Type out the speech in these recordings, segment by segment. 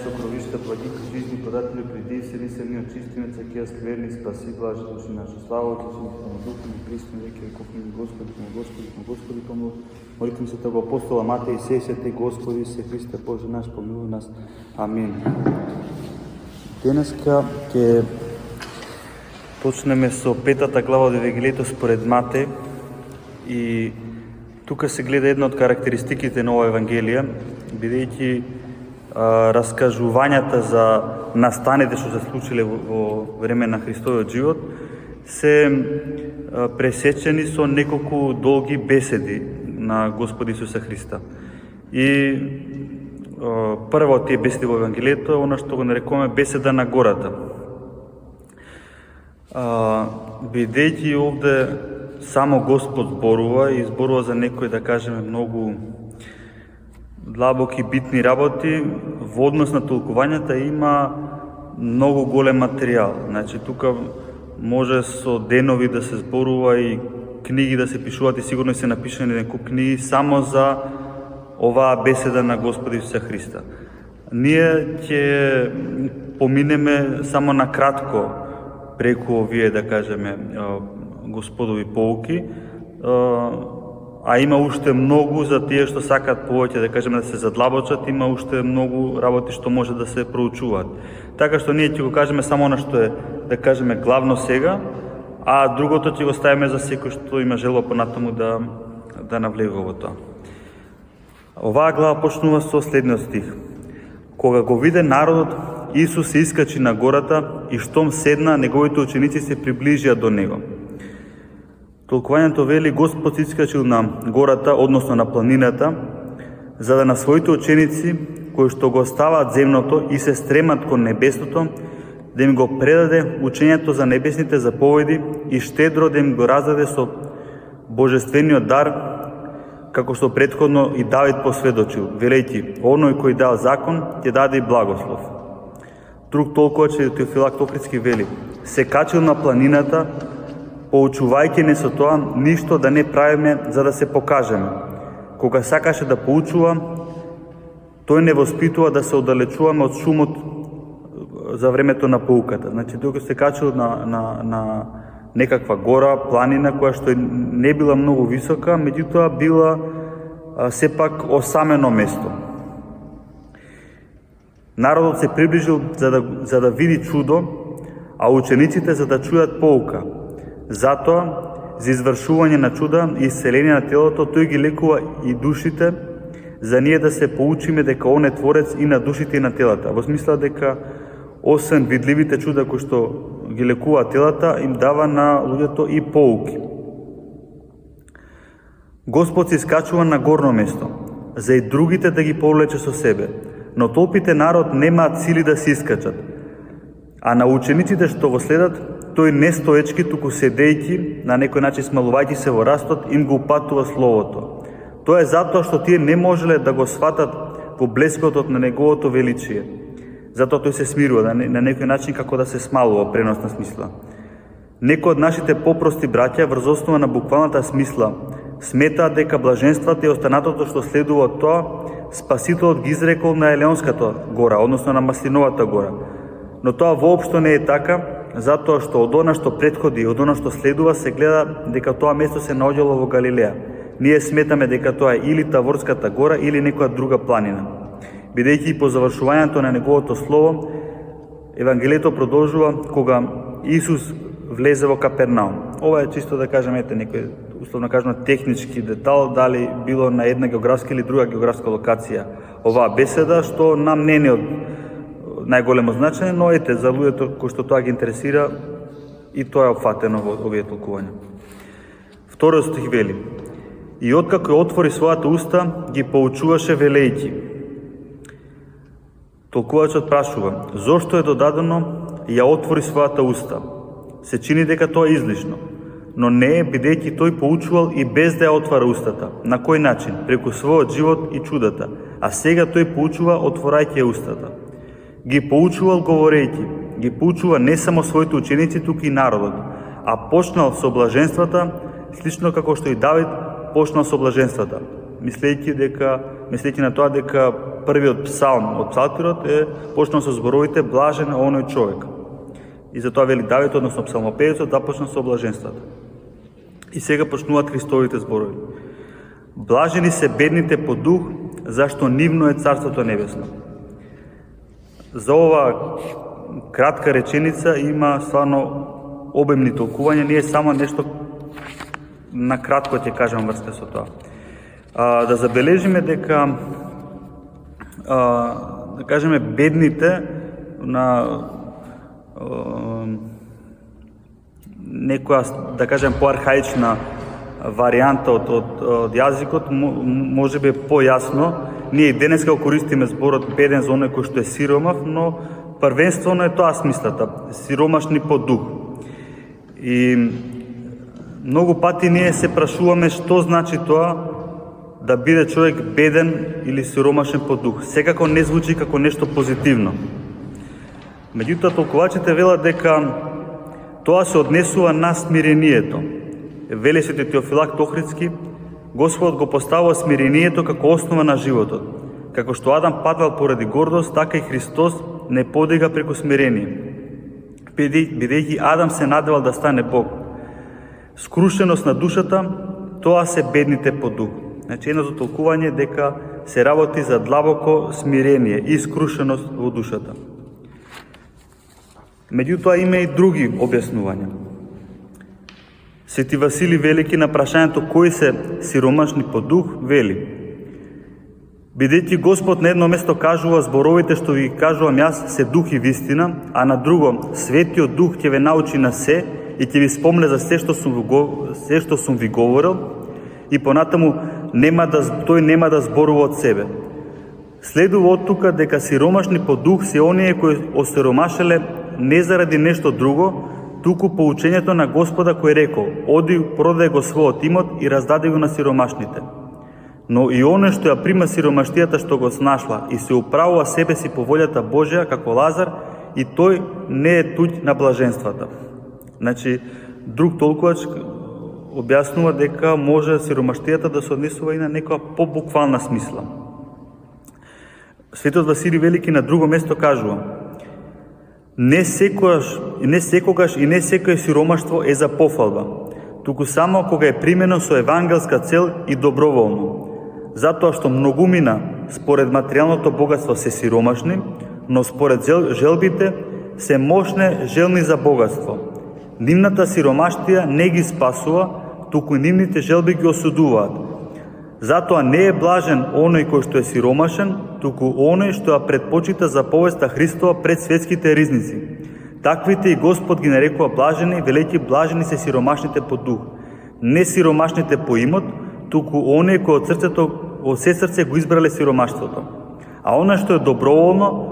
сокровишта, владика жизни, подателю, приди се, не се ни очистимеца, кея скверни, спаси, блажи души наша. Слава Отцу, Сину, Духу и Христу, веки веков, Господи, Господи, помилуй. Молитвам се того апостола Матеј, сей се те Господи, се Христе Боже наш, помилуй нас. Амин. Денеска ќе почнеме со 5-та глава од Евангелието според Матеј и тука се гледа една од карактеристиките на ова Евангелие, бидејќи раскажувањата за настаните што се случиле во време на Христовиот живот се пресечени со неколку долги беседи на Господи Исуса Христа. И прва од тие беседи во Евангелието е она што го нарекуваме беседа на гората. Бидејќи овде само Господ зборува и зборува за некои, да кажеме, многу длабоки, битни работи, во однос на толкувањата има многу голем материјал. Значи, тука може со денови да се зборува и книги да се пишуваат и сигурно се напишани некои книги само за оваа беседа на Господи Исуса Христа. Ние ќе поминеме само на кратко преку овие, да кажеме, Господови поуки, а има уште многу за тие што сакаат повеќе, да кажеме, да се задлабочат, има уште многу работи што може да се проучуваат. Така што ние ќе го кажеме само она што е, да кажеме, главно сега, а другото ќе го ставиме за секој што има желба понатаму да навлегува во тоа. Оваа глава почнува со следниот стих. Кога го виде народот, Исус се искачи на гората и штом седна, неговите ученици се приближија до него. Толкувањето вели, Господ искачил на гората, односно на планината, за да на своите ученици, кои што го оставаат земното и се стремат кон небесното, да им го предаде учењето за небесните заповеди и штедро да им го раздаде со божествениот дар, како што претходно и Давид посведочил, велејќи, оној кој дал закон, ќе даде и благослов. Друг толкувач е Теофилак Охридски вели, се качил на планината, поучувајќи не со тоа, ништо да не правиме за да се покажеме. Кога сакаше да поучува, тој не воспитува да се оддалечуваме од шумот за времето на поуката. Значи, тука се качил на некаква гора, планина, која што не била многу висока, меѓутоа била сепак осамено место. Народот се приближил за да види чудо, а учениците за да чујат поука. Затоа, за извршување на чуда и исцеление на телото, тој ги лекува и душите, за ние да се поучиме дека он е творец и на душите и на телата. Во смисла дека, освен видливите чуда кои што ги лекува телата, им дава на луѓето и поуки. Господ се искачува на горно место, за и другите да ги повлече со себе, но толпите народ немаат сили да се искачат, а на учениците што го следат, тој не стоечки, туку седејќи, на некој начин смалувајќи се во растот, им го упатува словото. Тоа е затоа што тие не можеле да го сватат во блескотот на неговото величие. Затоа тој се смирува, на некој начин како да се смалува, преносна смисла. Некои од нашите попрости браќа, врз основа на буквалната смисла, сметаат дека блаженствата и останатото што следува од тоа, Спасителот ги изрекол на Елеонската гора, односно на Маслиновата гора. Но тоа воопшто не е така, затоа што од она што претходи и од она што следува се гледа дека тоа место се наоѓало во Галилеја. Ние сметаме дека тоа е или Таворската гора или некоја друга планина. Бидејќи по завршувањето на неговото слово, Евангелието продолжува кога Исус влезе во Капернаум. Ова е чисто да кажеме некој, условно кажано, технички детал, дали било на една географска или друга географска локација оваа беседа, што нам не е од најголемо значење, но за луѓето кои што тоа ги интересира, и тоа е опфатено во овие толкувања. Вториот стих вели, и откако ја отвори својата уста, ги поучуваше велејќи. Толкувачот прашува, зошто е додадено ја отвори својата уста? Се чини дека тоа е излишно, но не е, бидејќи тој поучувал и без да ја отвара устата. На кој начин? Преку својот живот и чудата. А сега тој поучува отворајќи ја устата. Ги поучувал говорејќи, ги поучува не само своите ученици, туку и народот, а почнал со блаженствата, слично како што и Давид почнал со блаженствата. мислејќи на тоа дека првиот псалм од псалтирот почнал со зборовите блажен е оној човек. И затоа вели Давид, односно псалмопевецот, започна со блаженството. И сега почнуваат Христовите зборови. Блажени се бедните по дух, зашто нивно е Царството небесно. За ова кратка реченица има стварно обемни толкувања, ние само нешто на кратко ќе кажам врска со тоа. Да забележиме дека да кажеме бедните на некоја, да кажем, поархаична варијанта од јазикот, може би појасно. Ние и денеска го користиме зборот беден за оној кој што е сиромав, но првенствено е тоа смислата, сиромашни по дух. И многу пати ние се прашуваме што значи тоа да биде човек беден или сиромашен по дух. Секако не звучи како нешто позитивно. Меѓутоа, толкувачите велат дека тоа се однесува на смирението. Вели свети Теофилакт Охридски, Господ го поставува смирението како основа на животот. Како што Адам паднал поради гордост, така и Христос не подига преку смирение. Бидејќи Адам се надевал да стане Бог. Скрушеност на душата, тоа се бедните по дух. Значи, едното толкување дека се работи за длабоко смирение и скрушеност во душата. Меѓутоа има и други објаснувања. Свети Васили Велики на прашањето кои се сиромашни по дух, вели: бидејќи Господ на едно место кажува зборовите што ви кажувам јас се дух и вистина, а на друго Светиот Дух ќе ве научи на се и ќе ви спомне за се што сум ви говорил, и понатаму тој нема да зборува од себе. Следува од тука дека сиромашни по дух се оние кои осиромашеле не заради нешто друго, туку по учењето на Господа кој рекол: оди, продај го својот имот и раздаде го на сиромашните. Но и оној што ја прима сиромаштијата што го снашла и се управува себе си по волјата Божја, како Лазар, и тој не е туѓ на блаженствата. Значи, друг толкувач објаснува дека може сиромаштијата да се однесува и на некоја побуквална смисла. Светот Васили Велики на друго место кажува: не секогаш и не секое сиромаштво е за пофалба, туку само кога е примено со евангелска цел и доброволно. Затоа што многумина според материјалното богатство се сиромашни, но според желбите се мощне желни за богатство. Нивната сиромаштија не ги спасува, туку нивните желби ги осудуваат. Затоа не е блажен оној кој што е сиромашен, туку оној што ја предпочита заповеста Христова пред светските ризници. Таквите и Господ ги нарекува блажени, велејќи блажени се сиромашните по дух. Не сиромашните по имот, туку оние кои од се срце го избрале сиромаштвото. А оно што е доброволно,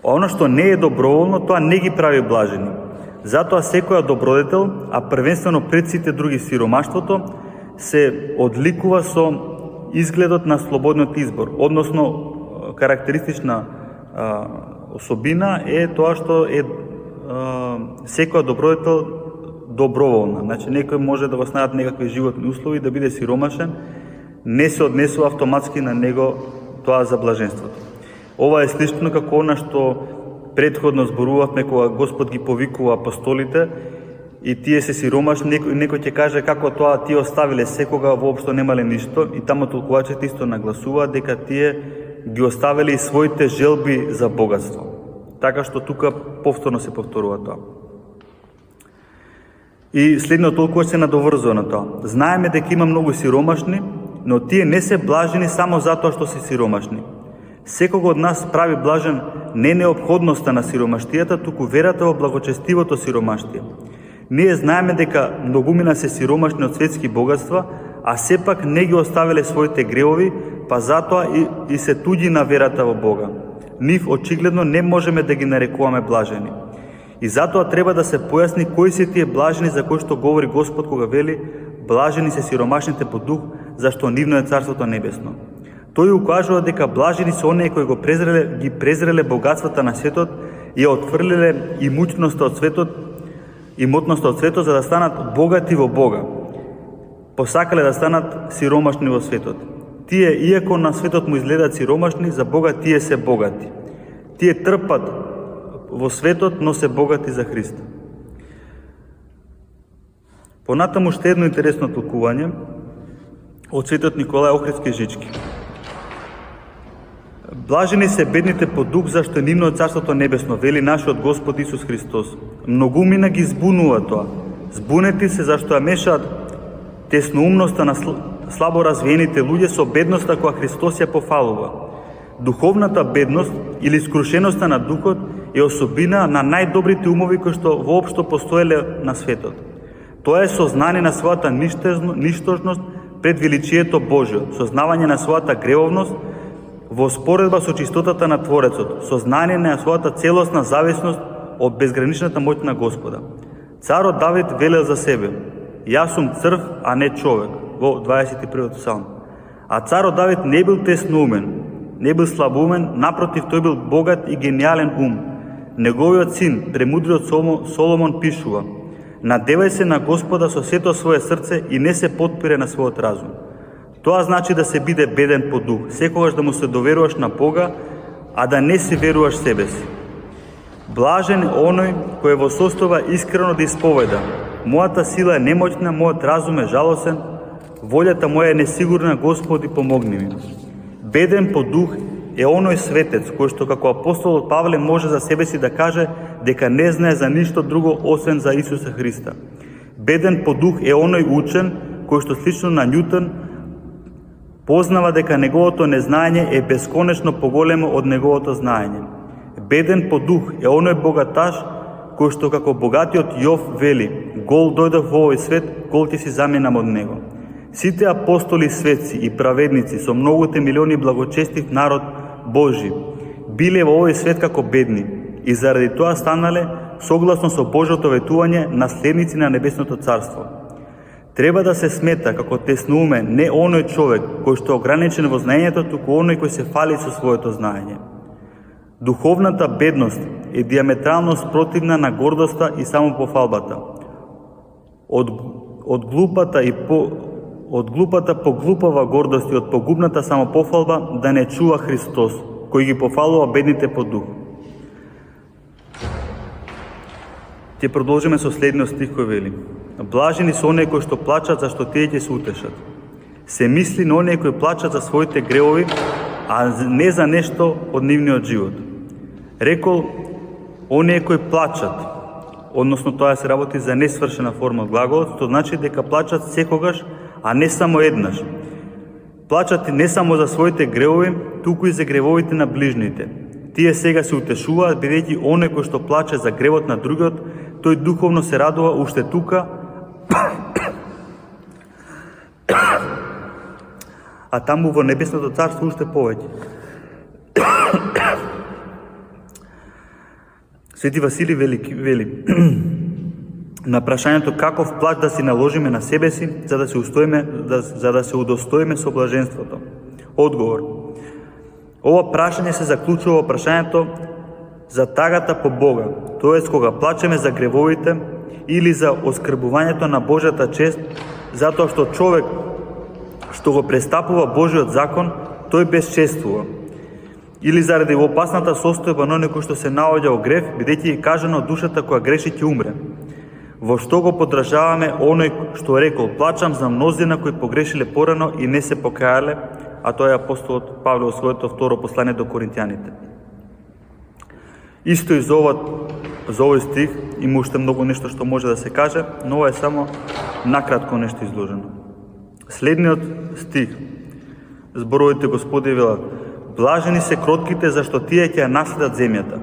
оно што не е доброволно, тоа не ги прави блажени. Затоа секоја добродетел, а првенствено пред сите други сиромаштвото, се одликува со изгледот на слободниот избор, односно карактеристична особина е тоа што е секоја добродетел доброволна. Значи, некој може да го најдат некакви животни услови да биде сиромашен, не се однесува автоматски на него тоа за блаженството. Ова е слично како она што предходно зборувавме кога Господ ги повикува апостолите и тие се сиромашни, некој ќе каже како тоа тие оставиле секога, воопшто немале ништо, и таму толкувачите исто нагласуваат дека тие ги оставиле и своите желби за богатство. Така што тука повторно се повторува тоа. И следно толкова се надоврзува на тоа. Знаеме дека има многу сиромашни, но тие не се блажени само затоа што се сиромашни. Секого од нас прави блажен не неопходноста на сиромаштијата, туку верата во благочестивото сиромаштие. Ние знаеме дека многумина се сиромашни од светски богатства, а сепак не ги оставиле своите гревови, па затоа и се туѓи на верата во Бога. Нив очигледно не можеме да ги нарекуваме блажени. И затоа треба да се појасни кои се тие блажени за кои што говори Господ кога вели: блажени се сиромашните по дух, зашто нивно е Царството небесно. Тој укажува дека блажени се оние кои ги презреле богатствата на светот и ја отфрлиле имотноста од светот, за да станат богати во Бога. посакале да станат сиромашни во светот. Тие, иако на светот му изгледаат сиромашни, за Бога тие се богати. Тие трпат во светот, но се богати за Христа. Понатаму уште едно интересно толкување од светот Николај Охридски Жички. Блажени се бедните по дух, зашто нивно е Царството Небесно, вели нашиот Господ Исус Христос. Многумина ги збунува тоа. Збунети се зашто ја мешаат тесноумноста на слабо развиените луѓе со бедноста која Христос ја пофалува. Духовната бедност или скрушеноста на духот е особина на најдобрите умови кои што воопшто постоеле на светот. Тоа е сознание на својата ништожност пред величието Божјо, сознавање на својата гревовност во споредба со чистотата на Творецот, сознание на својата целосна зависност од безграничната моќ на Господа. Царот Давид велел за себе: "Јас сум црв, а не човек", во 21 псалм. А царот Давид не бил теснouмен, не бил слабоумен, напротив, тој бил богат и гениален ум. Неговиот син, премудриот Соломон, пишува: "Надевај се на Господа со сето свое срце и не се потпире на својот разум." Тоа значи да се биде беден по дух, секогаш да му се доверуваш на Бога, а да не си веруваш себе си. Блажен оној кој во состојба искрено да исповеда: "Мојата сила е немоќна, мојот разум е жалосен, волјата моја е несигурна, Господи, помогни ми." Беден по дух е оној светец кој што како апостолот Павле може за себе си да каже дека не знае за ништо друго освен за Исуса Христа. Беден по дух е оној учен кој што слично на Њутон познава дека неговото незнаење е бесконечно поголемо од неговото знаење. Беден по дух е оној богаташ кој што како богатиот Јов вели: "Гол дојдов во овој свет, гол ќе си заминам од него." Сите апостоли, светци и праведници со многуте милиони благочестив народ Божи биле во овој свет како бедни и заради тоа станале, согласно со Божјото ветување, наследници на Небесното Царство. Треба да се смета како теснouмен не оној човек кој што е ограничен во знаењето, туку оној кој се фали со своето знаење. Духовната бедност е диаметрално спротивна на гордоста и самопофалбата. Од глупата поглупава гордост и од погубната самопофалба да не чува Христос, кој ги пофалува бедните по дух. Ќе продолжиме со следниот стих кој вели: "Блажени се оние кои што плачат, зашто тие ќе се утешат." Се мисли на оние кои плачат за своите гревови, а не за нешто од нивниот живот. Рекол оние кои плачат, односно тоа се работи за несвршена форма од глаголот, тоа значи дека плачат секогаш, а не само еднаш. Плачат не само за своите гревови, туку и за гревовите на ближните. Тие сега се утешуваат, бидејќи оној кој што плаче за гревот на другиот, тој духовно се радува уште тука, а таму во Небесното Царство уште повеќе. Свети Васили вели на прашањето каков плач да си наложиме на себе си, за да се удостоиме со блаженството. Одговор: ова прашање се заклучува во прашањето за тагата по Бога, тоест кога плачеме за гревовите или за оскрбувањето на Божјата чест, затоа што човек што го престапува Божјиот закон, тој безчествува. Или заради опасната состојба на некој што се наоѓа во грев, бидејќи е кажано душата која греши ќе умре. Во што го подражаваме оној што рекол: "Плачам за мнозина кои погрешиле порано и не се покајале", а тоа е апостолот Павле во своето второ послание до Коринтијаните. Исто и за овој стих има уште многу нешто што може да се каже, но ова е само накратко нешто изложено. Следниот стих, зборовите Господи велат: "Блажени се кротките, зашто тие ќе ја наследат земјата."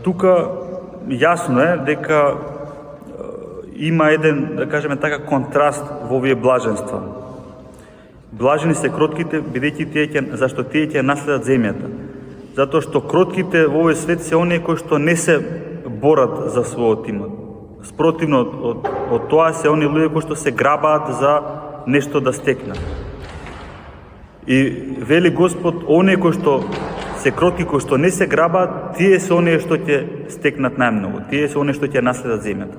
Тука јасно е дека има еден, да кажеме така, контраст во овие блаженства. Блажени се кротките, бидејќи зашто тие ќе наследат земјата. Затоа што кротките во овој свет се оние кои што не се борат за својот имот. Спротивно од тоа се оние луѓе кои што се грабаат за нешто да стекнат. И вели Господ, оние кои што се кротки, кои што не се грабаат, тие се оние што ќе стекнат најмногу, тие се оние што ќе наследат земјата.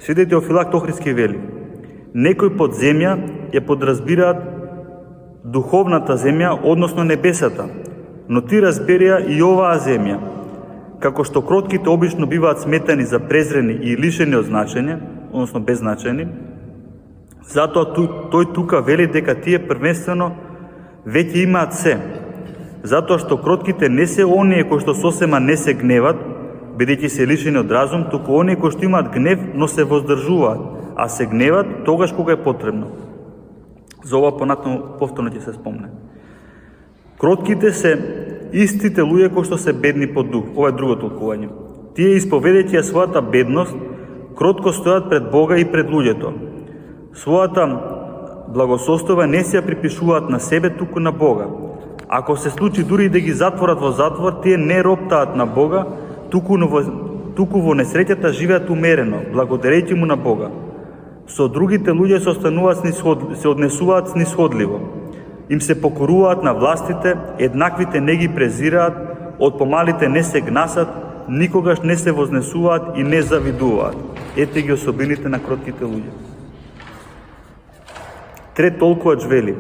Свети Теофилакт Охридски вели: некои под земја ја подразбираат духовната земја, односно небесата, но ти разберија и оваа земја. Како што кротките обично биваат сметани за презрени и лишени од значење, односно беззначени, затоа тој тука вели дека тие првенствено веќе имаат се, затоа што кротките не се оние кои што сосема не се гневат, бидејќи се лишени од разум, туку оние кои што имаат гнев, но се воздржуваат, а се гневат тогаш кога е потребно. За ова повторно ќе се спомне. Кротките се истите луѓе кои што се бедни по дух. Ова е друго толкување. Тие исповедајќи ја својата бедност, кротко стојат пред Бога и пред луѓето. Својата благосостојба не се ја припишуваат на себе, туку на Бога. Ако се случи дури да ги затворат во затвор, тие не роптаат на Бога, туку во несреќата живеат умерено, благодарејќи му на Бога. Со другите луѓе се однесуваат снисходливо. Им се покоруваат на властите, еднаквите не ги презираат, од помалите не се гнасат, никогаш не се вознесуваат и не завидуваат. Ете ги особините на кротките луѓе. Трет толкувач вели: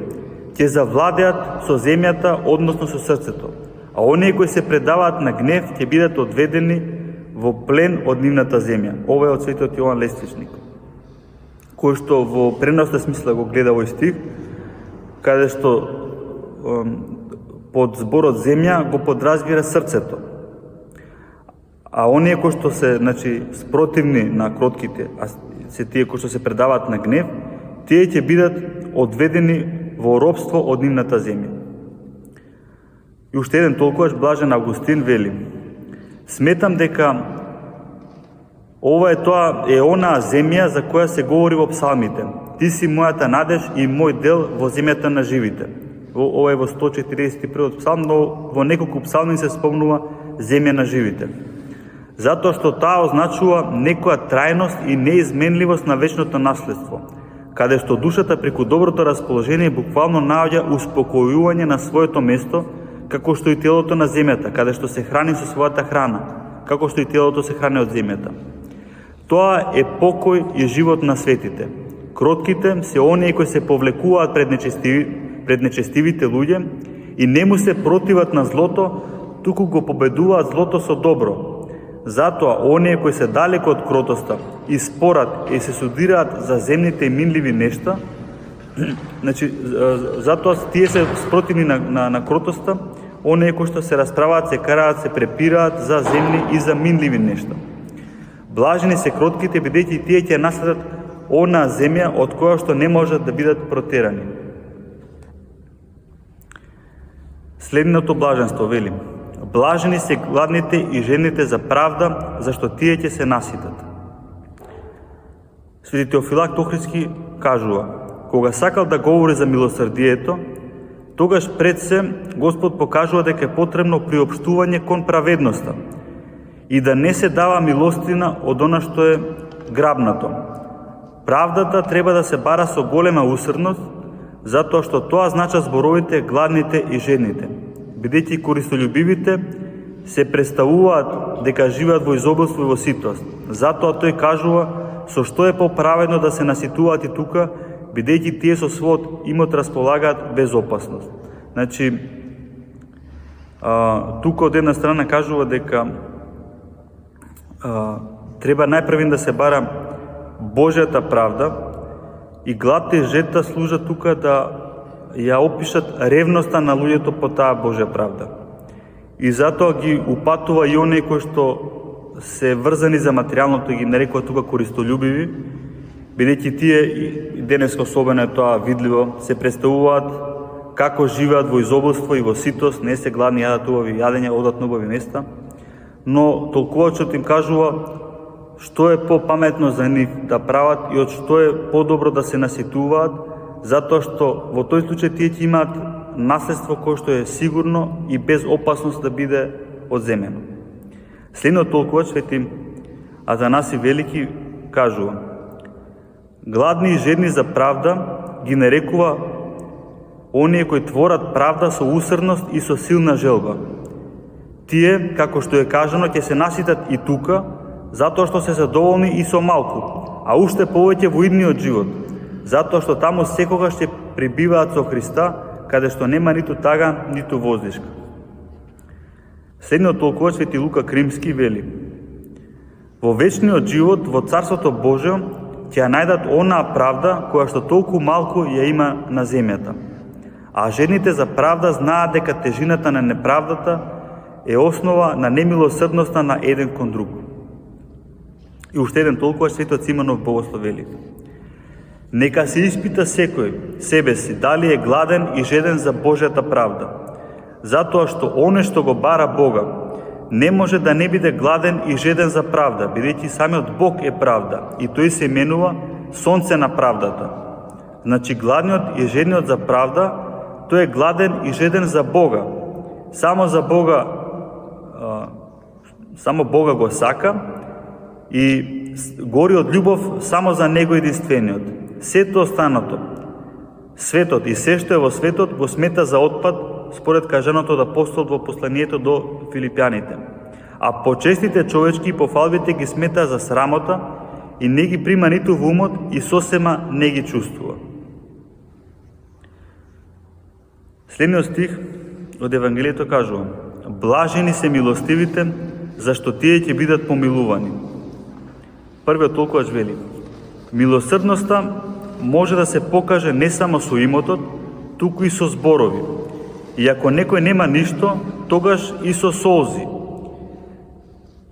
ќе завладеат со земјата, односно со срцето, а оние кои се предаваат на гнев ќе бидат одведени во плен од нивната земја. Ова е од светиот Јован Лествичник, кој што во преносна смисла го гледа овој стих, каде што под зборот земја го подразбира срцето. А оние кои што се, спротивни на кротките, а се тие кои што се предаваат на гнев, тие ќе бидат одведени во робство од нивната земја. И уште еден толкуваш, Блажен Августин вели: сметам дека ова е онаа земја за која се говори во псалмите. Ти си мојата надеж и мој дел во земјата на живите. Ова е во 141 псалм, но во неколку псалми се спомнува земја на живите. Затоа што таа означува некоја трајност и неизменливост на вечното наследство, каде што душата преку доброто расположение буквално наоѓа успокојување на своето место, како што и телото на земјата, каде што се храни со својата храна, како што и телото се храни од земјата. Тоа е покој и живот на светите. Кротките се оние кои се повлекуваат пред нечестивите луѓе и не му се противат на злото, туку го победуваат злото со добро. Затоа оние кои се далеко од кротоста и спорат и се судираат за земните и минливи нешта, затоа тие се спротивни на кротоста, оние кои што се расправаат, се караат, се препираат за земни и за минливи нешта. Блажени се кротките, бидејќи тие ќе наследат онаа земја од која што не можат да бидат протерани. Следното блаженство вели: блажени се гладните и жедните за правда, зашто тие ќе се наситат. Свети Теофилакт Охридски кажува: кога сакал да говори за милосрдието, тогаш пред се Господ покажува дека е потребно приопштување кон праведноста и да не се дава милостина од она што е грабнато. Правдата треба да се бара со голема усрдност, затоа што тоа значат зборовите гладните и жедните, бидејќи користолюбивите се представуваат дека живеат во изобилство и во ситост. Затоа тој кажува со што е поправедно да се наситуваат и тука, бидејќи тие со својот имот располагаат без опасност. Тука од една страна кажува дека треба најпрвен да се бара Божјата правда и гладите и жедта служат тука да ја опишат ревноста на луѓето по таа Божја правда. И затоа ги упатува и оние кои што се врзани за материјалното и ги нарекува тука користолюбиви, бидејќи тие, денес особено е тоа видливо, се представуваат како живеат во изобилство и во ситост, не се гладни, јадат убави јадења, одат на убави места, но толкувачот им кажува што е попаметно за нив да прават и од што е подобро да се наситуваат, затоа што во тој случај тие ќе имаат наследство кое што е сигурно и без опасност да биде одземено. Следниот толкувач, свети Атанаси Велики, кажува: гладни и жедни за правда ги нарекува оние кои творат правда со усрдност и со силна желба. Тие, како што е кажано, ќе се наситат и тука, затоа што се задоволни и со малку, а уште повеќе во идниот живот, затоа што таму секогаш ќе пребиваат со Христа, каде што нема ниту тага, ниту воздишка. Следниот толкувач Свети Лука Кримски вели: во вечниот живот, во Царството Божие, ќе ја најдат онаа правда која што толку малку ја има на земјата. А жедните за правда знаат дека тежината на неправдата е основа на немилосрдноста на еден кон друг. И уште еден толкувач Светот Симонов Богослов вели: нека се испита секој себе си дали е гладен и жеден за Божјата правда, затоа што оне што го бара Бога не може да не биде гладен и жеден за правда, бидејќи самиот Бог е правда и тој се именува сонце на правдата. Значи гладниот и жедниот за правда, тој е гладен и жеден за Бога. Само Бога го сака и гори од љубов само за Него единствениот. Сето останато, светот и се што е во светот, го смета за отпад, според кажаното од апостол во посланието до Филипјаните. А почестите човечки и пофалбите ги смета за срамота и не ги прима ниту во умот и сосема не ги чувствува. Следниот стих од Евангелието кажува: блажени се милостивите, зашто тие ќе бидат помилувани. Првиот толкувач вели: милосрдноста може да се покаже не само со имотот, туку и со зборови. И ако некој нема ништо, тогаш и со солзи.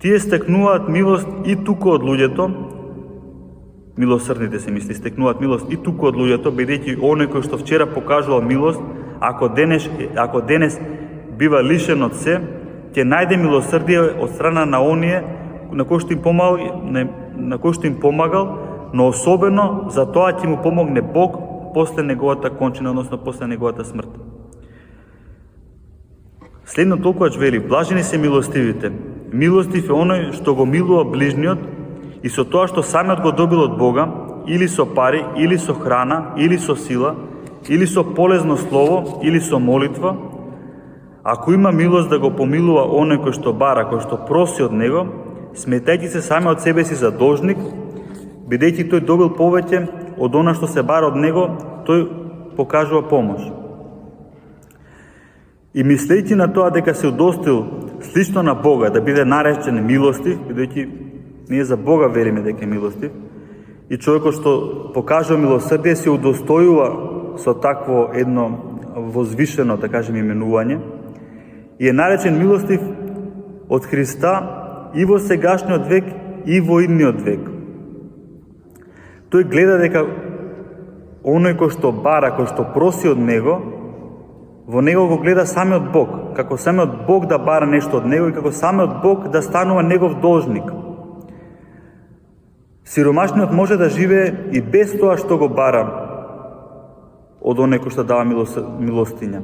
Тие стекнуваат милост и туку од луѓето, милосрдните се мисли, стекнуваат милост и туку од луѓето, бидејќи оној кој што вчера покажувал милост, ако денес бива лишен од се, ќе најде милосрдие од страна на оние на кој што им помагал, но особено за тоа ќе му помогне Бог после неговата кончина, односно после неговата смрт. Следно толкувач вели: блажени се милостивите. Милостив е оној што го милува ближниот и со тоа што самиот го добил од Бога, или со пари, или со храна, или со сила, или со полезно слово, или со молитва, ако има милост да го помилува оној кој што бара, кој што проси од него, сметајќи се сами од себе си за должник, бидејќи тој добил повеќе од она што се бара од него, тој покажува помош. И мислејќи на тоа дека се удостоил слично на Бога да биде наречен милостив, бидејќи ние за Бога вериме дека е милостив, и човекот што покажува милосрдие се удостојува со такво едно возвишено, да кажем, именување, и е наречен милостив од Христа и во сегашниот век и во идниот век. Тој гледа дека оној кој што бара, кој што проси од него, во него го гледа самиот Бог, како самиот Бог да бара нешто од него и како самиот Бог да станува негов должник. Сиромашниот може да живее и без тоа што го бара од оној кој што дава милостиња.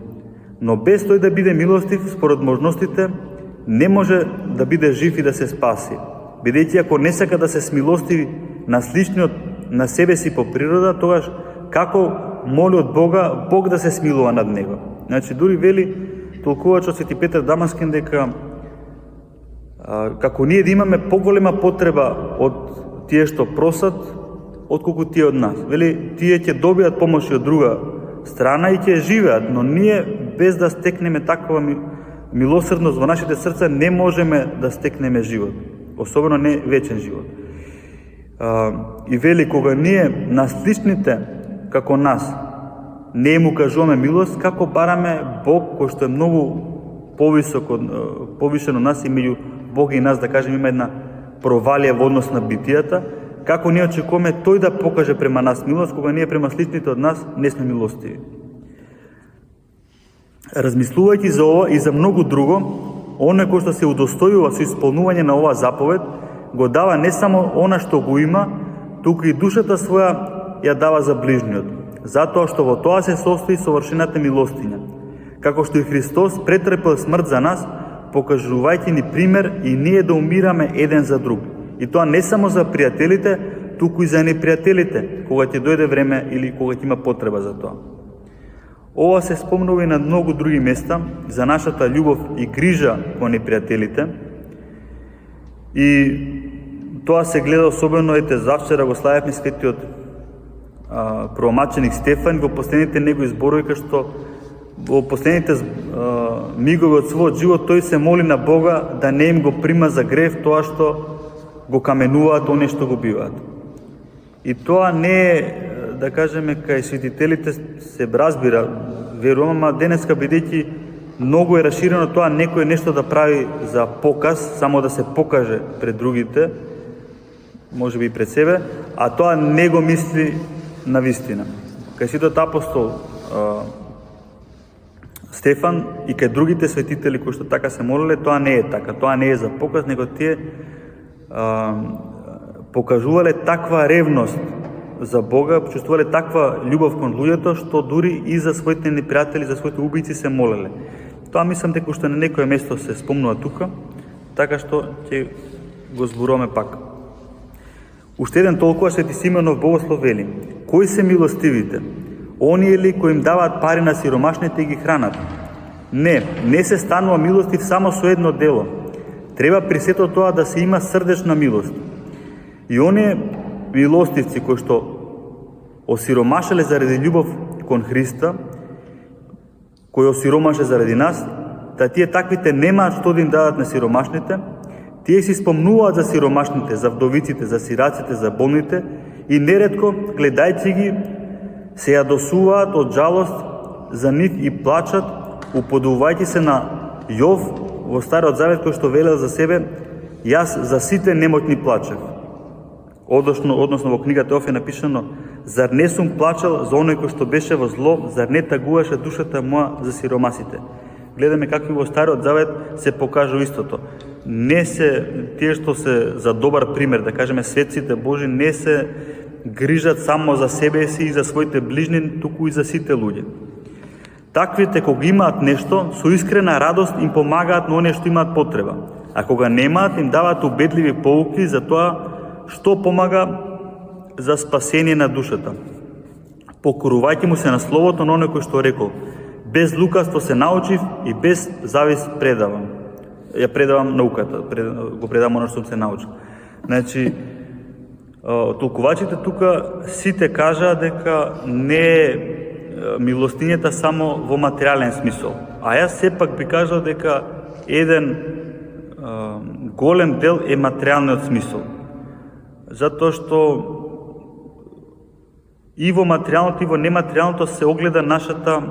Но без тој да биде милостив според можностите, не може да биде жив и да се спаси. Бидејќи ако не сака да се смилостиви на сличниот на себе си по природа, тогаш како моли од Бога, Бог да се смилува над него. Значи, дури вели толкувачот Свети Петар Дамаскин дека како ние да имаме поголема потреба од тие што просат, отколку тие од нас. Вели, тие ќе добијат помош од друга страна и ќе живеат, но ние без да стекнеме таква милосрдност во нашите срца не можеме да стекнеме живот, особено не вечен живот. И вели, кога ние на сличните како нас не му кажуваме милост, како бараме Бог кој што е многу повишен од нас и меѓу Бог и нас, да кажем, има една провалија во однос на битијата, како ние очекуваме тој да покаже према нас милост, кога ние према сличните од нас не сме милостиви. Размислувајќи за ова и за многу друго, оној кој што се удостојува со исполнување на оваа заповед, го дава не само она што го има, туку и душата своја ја дава за ближниот, затоа што во тоа се состои совршената милостиња. Како што и Христос претрпел смрт за нас, покажувајќи ни пример и ние да умираме еден за друг. И тоа не само за пријателите, туку и за непријателите, кога ќе дојде време или кога ќе има потреба за тоа. Ова се спомнува и на многу други места за нашата љубов и грижа кон непријателите. И тоа се гледа особено, завчера го славевме светиот првомаченик Стефан во последните негови зборови, кај што во последните мигови од својот живот тој се моли на Бога да не им го прима за грев тоа што го каменуваат, оние што го биваат. И тоа не е, да кажеме, кај светителите се разбира, верувам, а денеска бидејќи многу е расширено тоа некој нешто да прави за показ, само да се покаже пред другите, може би и пред себе, а тоа не го мисли на вистина. Кај светот апостол Стефан и кај другите светители кои што така се молеле, тоа не е така. Тоа не е за показ, него тие покажувале таква ревност за Бога, почувствувале таква љубов кон луѓето, што дури и за своите непријатели, за своите убијци се молеле. Тоа мислам дека уште на некое место се спомнува тука, така што ќе го зборуваме пак. Уште еден толкова Свети Симеонов Богослов вели: кои се милостивите? Оние ли кои им даваат пари на сиромашните и ги хранат? Не се станува милостив само со едно дело. Треба при сето тоа да се има срдечна милост. И оние милостивци кои што осиромашеле заради љубов кон Христа, кој осиромаше заради нас, да тие таквите немаат што да им дадат на сиромашните, тие си спомнуваат за сиромашните, за вдовиците, за сираците, за болните и неретко, гледајќи ги, се јадосуваат од жалост за нив и плачат, уподобувајќи се на Јов во Стариот Завет, кој што велел за себе: јас за сите немотни плачев. Односно во книгата Ов е напишано: зар не сум плачал за оној кој што беше во зло, зар не тагуваше душата моја за сиромасите? Гледаме какви во Стариот Завет се покажува истото. Не се тие што се за добар пример, да кажеме светците Божи, не се грижат само за себе си и за своите ближни, туку и за сите луѓе. Таквите кога имаат нешто, со искрена радост им помагаат на оние што имаат потреба, а кога немаат им даваат убедливи поуки за тоа што помага за спасение на душата. Покорувајќи му се на словото на оној кој што рекол: без лукавство се научив и без завис предавам. Ја предавам науката, го предавам оно што се научил. Значи, толкувачите тука сите кажаа дека не е милостињата само во материјален смисол. А јас сепак би кажал дека еден голем дел е материјалниот смисол. Затоа што и во материјалното и во нематеријалното се огледа нашата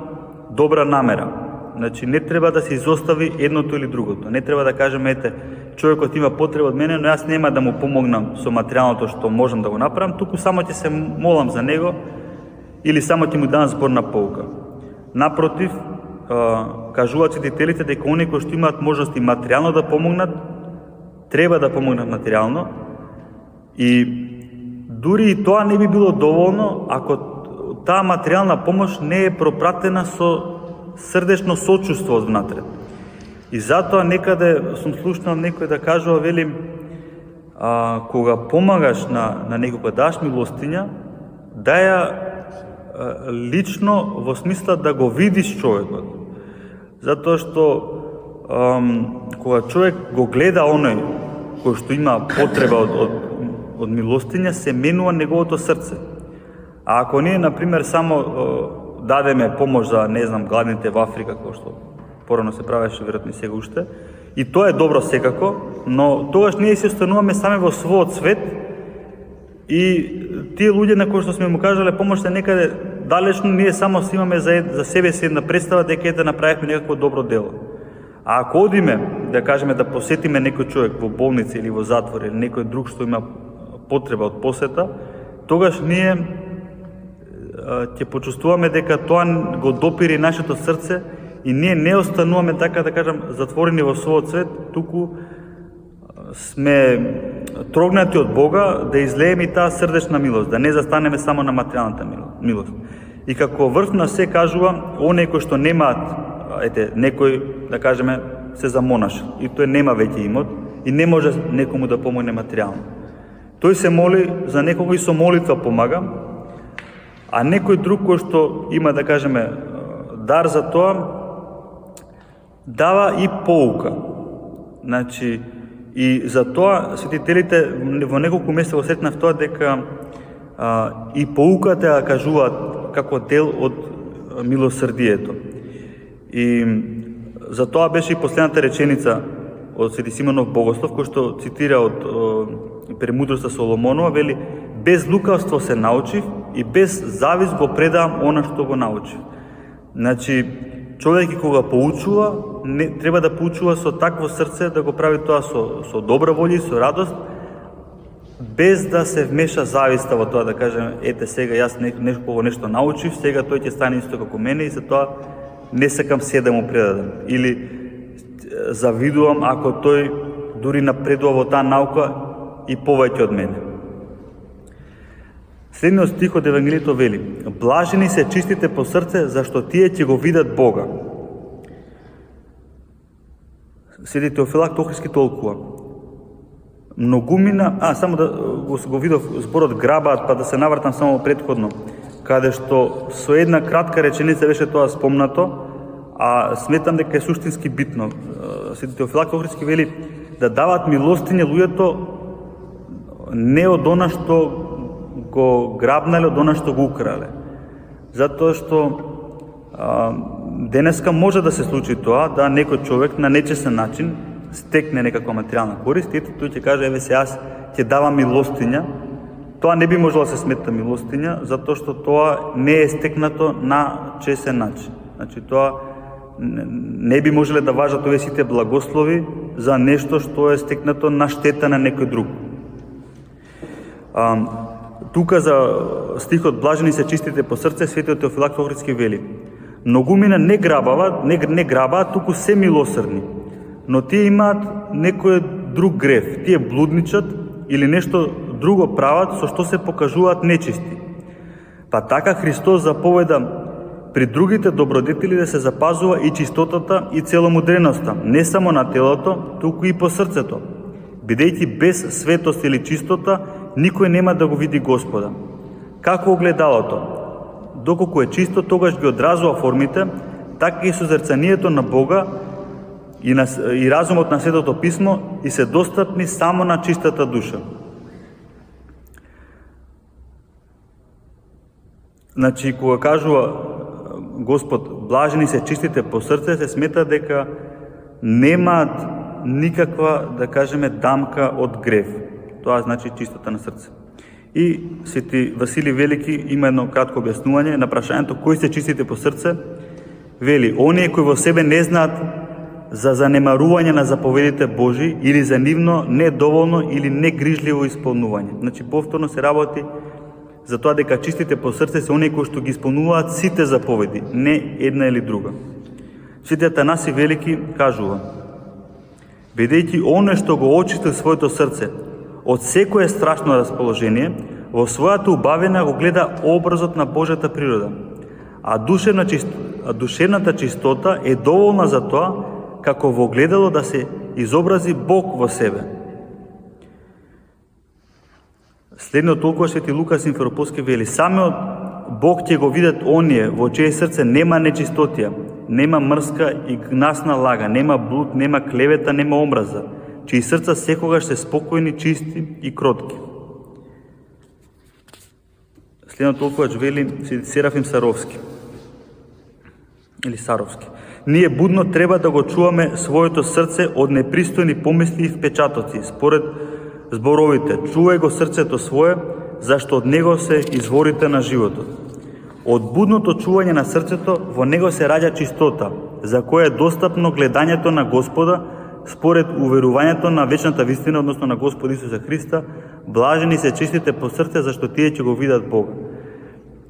добра намера. Значи, не треба да се изостави едното или другото. Не треба да кажеме: ете, човекот има потреба од мене, но јас нема да му помогнам со материјалното што можам да го направам, туку само ќе се молам за него или само ќе му дам зборна поука. Напротив, кажуваат светителите дека оние кои што имаат можности материјално да помогнат, треба да помогнат материјално, и дури и тоа не би било доволно ако таа материјална помош не е пропратена со срдечно сочувство од внатре. И затоа некаде сум слушнал некој да кажува, вели, кога помагаш на некој, даш милостиња, да ја лично во смисла да го видиш човекот. Затоа што кога човек го гледа оној кој што има потреба од милостиња, се менува неговото срце. А ако ние, например, само дадеме помош за, не знам, гладните во Африка, кој што порано се правеше, веројатно и сега уште, и тоа е добро секако, но тогаш ние се остануваме сами во својот свет и тие луѓе на кои што сме му кажале помош се некаде далечно, ние само си имаме за себе си една представа дека ете направивме некакво добро дело. А ако одиме, да кажеме, да посетиме некој човек во болница или во затвор или некој друг што има потреба од посета, тогаш ние ќе почувствуваме дека тоа го допири нашето срце и ние не остануваме, така да кажам, затворени во својот свет, туку сме трогнати од Бога да излееме и таа срдечна милост, да не застанеме само на материјалната милост. И како врв на се кажува, оние кои што немаат, ете, некој, да кажеме, се замонаш и тој нема веќе имот и не може некому да помогне материјално. Тој се моли за некого и со молитва помага, а некој друг кој што има, да кажеме, дар за тоа, дава и поука. Значи, И затоа светителите во неколку места го сретнав тоа дека и поуката ја кажуваат како дел од милосрдието. И затоа беше и последната реченица од Свети Симонов Богослов, кој што цитира од Премудроста Соломонова, вели: без лукавство се научив и без завист го предавам она што го научив. Значи, човек кога поучува, не треба да поучува со такво срце, да го прави тоа со добра волја и со радост, без да се вмеша зависта во тоа, да кажем, ете сега јас нешто научив, сега тој ќе стане исто како мене и затоа не сакам се да му предадам. Или завидувам ако тој дури напредува во таа наука и повеќе од мене. Следниот стих од Евангелието вели: блажени се чистите по срце, зашто тие ќе го видат Бога. Свети Теофилакт Охридски толкува: многумина, само да го видов зборот грабаат, па да се навртам само претходно, каде што со една кратка реченица беше тоа спомнато, а сметам дека е суштински битно. Свети Теофилакт Охридски вели да дават милостиње луѓето не од она што го грабнале, од она што го украле. Затоа што денеска може да се случи тоа, да некој човек на нечестен начин стекне некаква материјална корист и тој ќе каже: еве се јас ќе давам милостиња. Тоа не би можело да се смета милостиња, затоа што тоа не е стекнато на честен начин. Значи тоа не би можеле да важат овие сите благослови за нешто што е стекнато на штета на некој друг. Тука за стихот блажени се чистите по срце, светиот Теофилакт Охридски вели: многумина не грабаат, туку се милосрдни, но тие имаат некој друг грев, тие блудничат или нешто друго прават со што се покажуваат нечисти. Па така Христос заповеда при другите добродетели да се запазува и чистотата и целомудреноста, не само на телото, туку и по срцето. Бидејќи без светост или чистота никој нема да го види Господа. Како огледалото, доколку е чисто, тогаш ги одразува формите, така и созерцанието на Бога и разумот на Светото Писмо и се достапни само на чистата душа. Значи, кога кажува Господ, блажени се чистите по срце, се смета дека немаат никаква, да кажеме, дамка од грев. Тоа значи чистота на срце. И Свети Василий Велики има едно кратко објаснување на прашањето кои се чистите по срце. Вели: оние кои во себе не знаат за занемарување на заповедите Божи или за нивно недоволно или негрижливо исполнување. Значи, повторно се работи за тоа дека чистите по срце се оние кои што ги исполнуваат сите заповеди, не една или друга. Свети Атанаси Велики кажува: бидејќи оно што го очисти своето срце од секое страшно расположение, во својата убавина го гледа образот на Божјата природа, а душевната чистота е доволна за тоа како во гледало да се изобрази Бог во себе. Следниот толкова Свети Лука Симферопolски вели: самиот Бог ќе го видат оние во чие срце нема нечистотија, нема мрска и гнасна лага, нема блуд, нема клевета, нема омраза, чии срца секогаш се спокојни, чисти и кротки. Следниот толкувач вели Серафим Саровски или Саровски: ние будно треба да го чуваме своето срце од непристојни помисли и впечатоци, според зборовите: чувај го срцето свое, зашто од него се изворите на животот. Од будното чување на срцето во него се раѓа чистота, за која е достапно гледањето на Господа според уверувањето на вечната вистина, односно на Господ Исуса Христа. Блажени се чистите по срце, зашто тие ќе го видат Бога.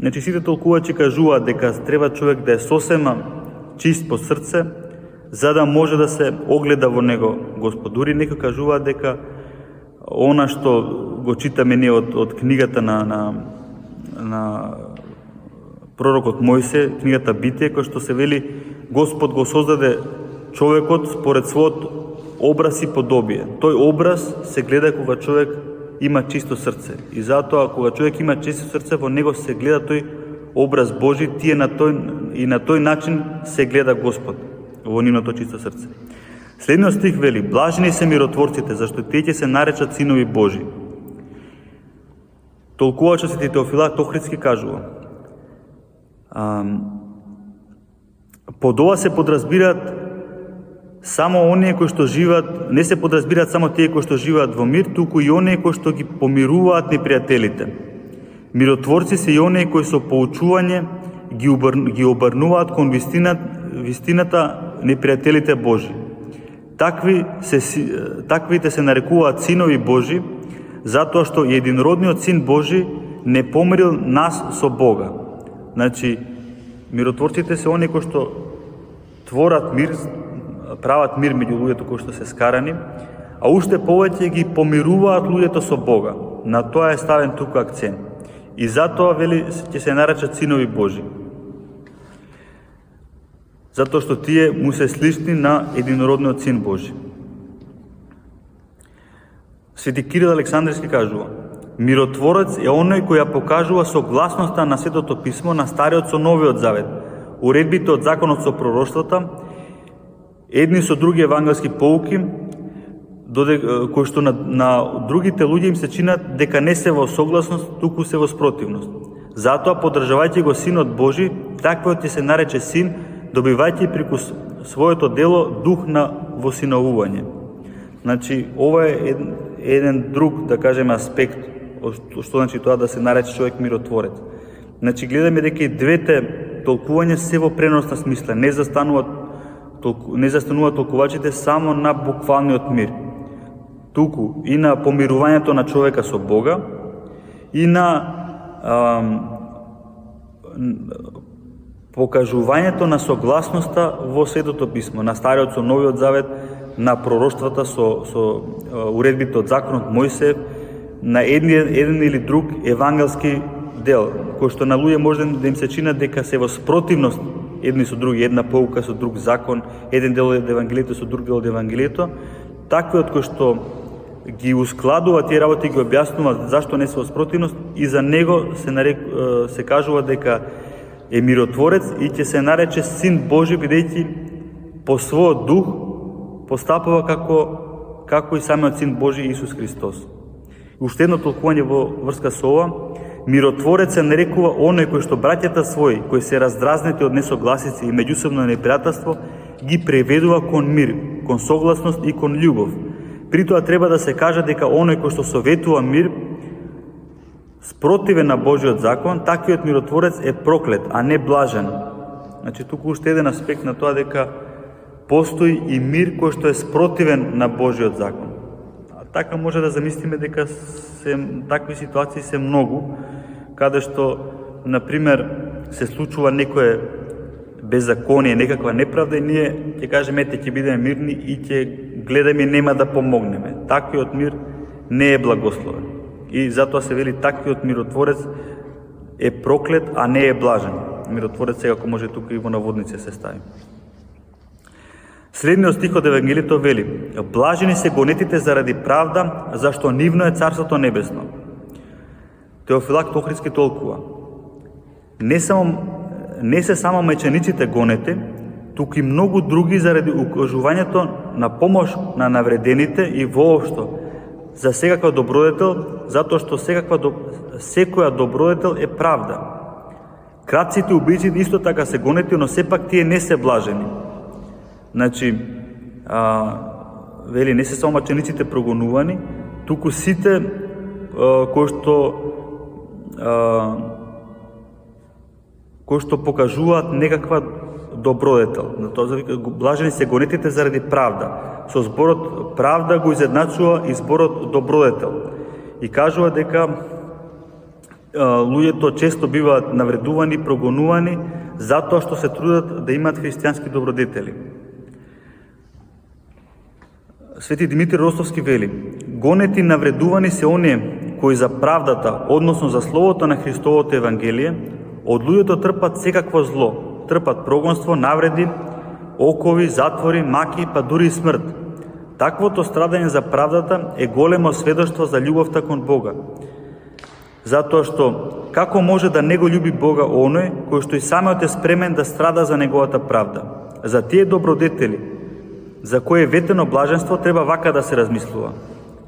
Значи, сите толкувачи кажуваат дека треба човек да е сосема чист по срце, за да може да се огледа во него Господ. Дури некои кажуваат дека она што го читаме ние од книгата на пророкот Мојсе, книгата Битие, кој што се вели Господ го создаде човекот според својот образ и подобие. Тој образ се гледа кога човек има чисто срце. И затоа кога човек има чисто срце, во него се гледа тој образ Божи, на тој начин се гледа Господ во нивното чисто срце. Следниот стих вели: блажени се миротворците, зашто тие ќе се наречат синови Божи. Толкувачот Свети Теофилак Охридски кажува: под ова се подразбираат само оние кои што живеат, не се подразбираат само тие кои што живеат во мир, туку и оние кои што ги помируваат непријателите. Миротворци се и оние кои со поучување ги обрнуваат кон вистината непријателите Божи. Таквите се нарекуваат синови Божи, затоа што единородниот син Божи не помирил нас со Бога. Значи, миротворците се оние кои што творат мир, прават мир меѓу луѓето кои што се скарани, а уште повеќе ги помируваат луѓето со Бога. На тоа е ставен тука акцент. И затоа, вели, ќе се наречат синови Божи. Затоа што тие му се слични на единородниот син Божи. Свети Кирил Александрски кажува: миротворец е оној кој ја покажува согласноста на Светото писмо, на Стариот со Новиот Завет, уредбите од законот со пророштвата, едни со други евангелски поуки, кои што на другите луѓе им се чинат дека не се во согласност, туку се во спротивност. Затоа, поддржавајќи го Синот Божи, таквиот ќе се нарече син, добивајќи преку своето дело дух на восиновување. Значи, ова е еден друг, да кажеме, аспект, што значи тоа да се нарече човек миротворец. Значи, гледаме дека и двете толкувања се во преносна смисла, не застануваат толкувачите само на буквалниот мир, туку и на помирувањето на човека со Бога, и на покажувањето на согласноста во Светото писмо, на Стариот со Новиот Завет, на пророштвата со уредбите од законот Мојсеев, на еден или друг евангелски дел, кој што на луѓе може да им се чинат дека се во спротивност едни со други, една поука со друг закон, еден дел од евангелието со друг дел од евангелието. Таквиот кој што ги ускладува тие работи, ги објаснува зашто не се во спротивност, и за него се кажува дека е миротворец и ќе се нарече син Божи, бидејќи по својот дух постапува како и самиот син Божи Исус Христос. И уште едно толкување во врска со ова: миротворец се нарекува оној кој што браќата своји, кои се раздразнети од несогласици и меѓусебно непријателство, ги преведува кон мир, кон согласност и кон љубов. При тоа треба да се каже дека оној кој што советува мир спротивен на Божиот закон, таквиот миротворец е проклет, а не блажен. Значи, туку уште еден аспект на тоа дека постои и мир кој што е спротивен на Божиот закон. А така може да замислиме дека такви ситуации се многу, каде што, например, се случува некое беззаконие, некаква неправда, и ние ќе кажеме: ете, ќе бидеме мирни и ќе гледаме, нема да помогнеме. Таквиот мир не е благословен. И затоа се вели таквиот миротворец е проклет, а не е блажен. Миротворец сега, ако може тука и во наводници се стави. Следниот стих од Евангелието вели: блажени се гонетите заради правда, зашто нивно е Царството Небесно. Теофилак Охридски толкува: не се само мечениците гонете, туку и многу други заради укажувањето на помош на навредените и воопшто за секаква добродетел, затоа што секоја добродетел е правда. Крадците убијците исто така се гонети, но сепак тие не се блажени. Значи, вели, не се само мачениците прогонувани, туку сите кои што покажуваат некаква добродетел. Блажени се гонетите заради правда. Со зборот правда го изедначува и зборот добродетел. И кажува дека луѓето често биваат навредувани, прогонувани, затоа што се трудат да имаат христијански добродетели. Свети Димитри Ростовски вели: гонети навредувани се оние кои за правдата, односно за словото на Христовото Евангелие, од луѓето трпат секакво зло, трпат прогонство, навреди, окови, затвори, маки, па дури и смрт. Таквото страдање за правдата е големо сведоштво за љубовта кон Бога. Затоа што како може да не го љуби Бога оној кој што и самиот е спремен да страда за неговата правда? За тие добродетели за кое ветено блаженство треба вака да се размислува.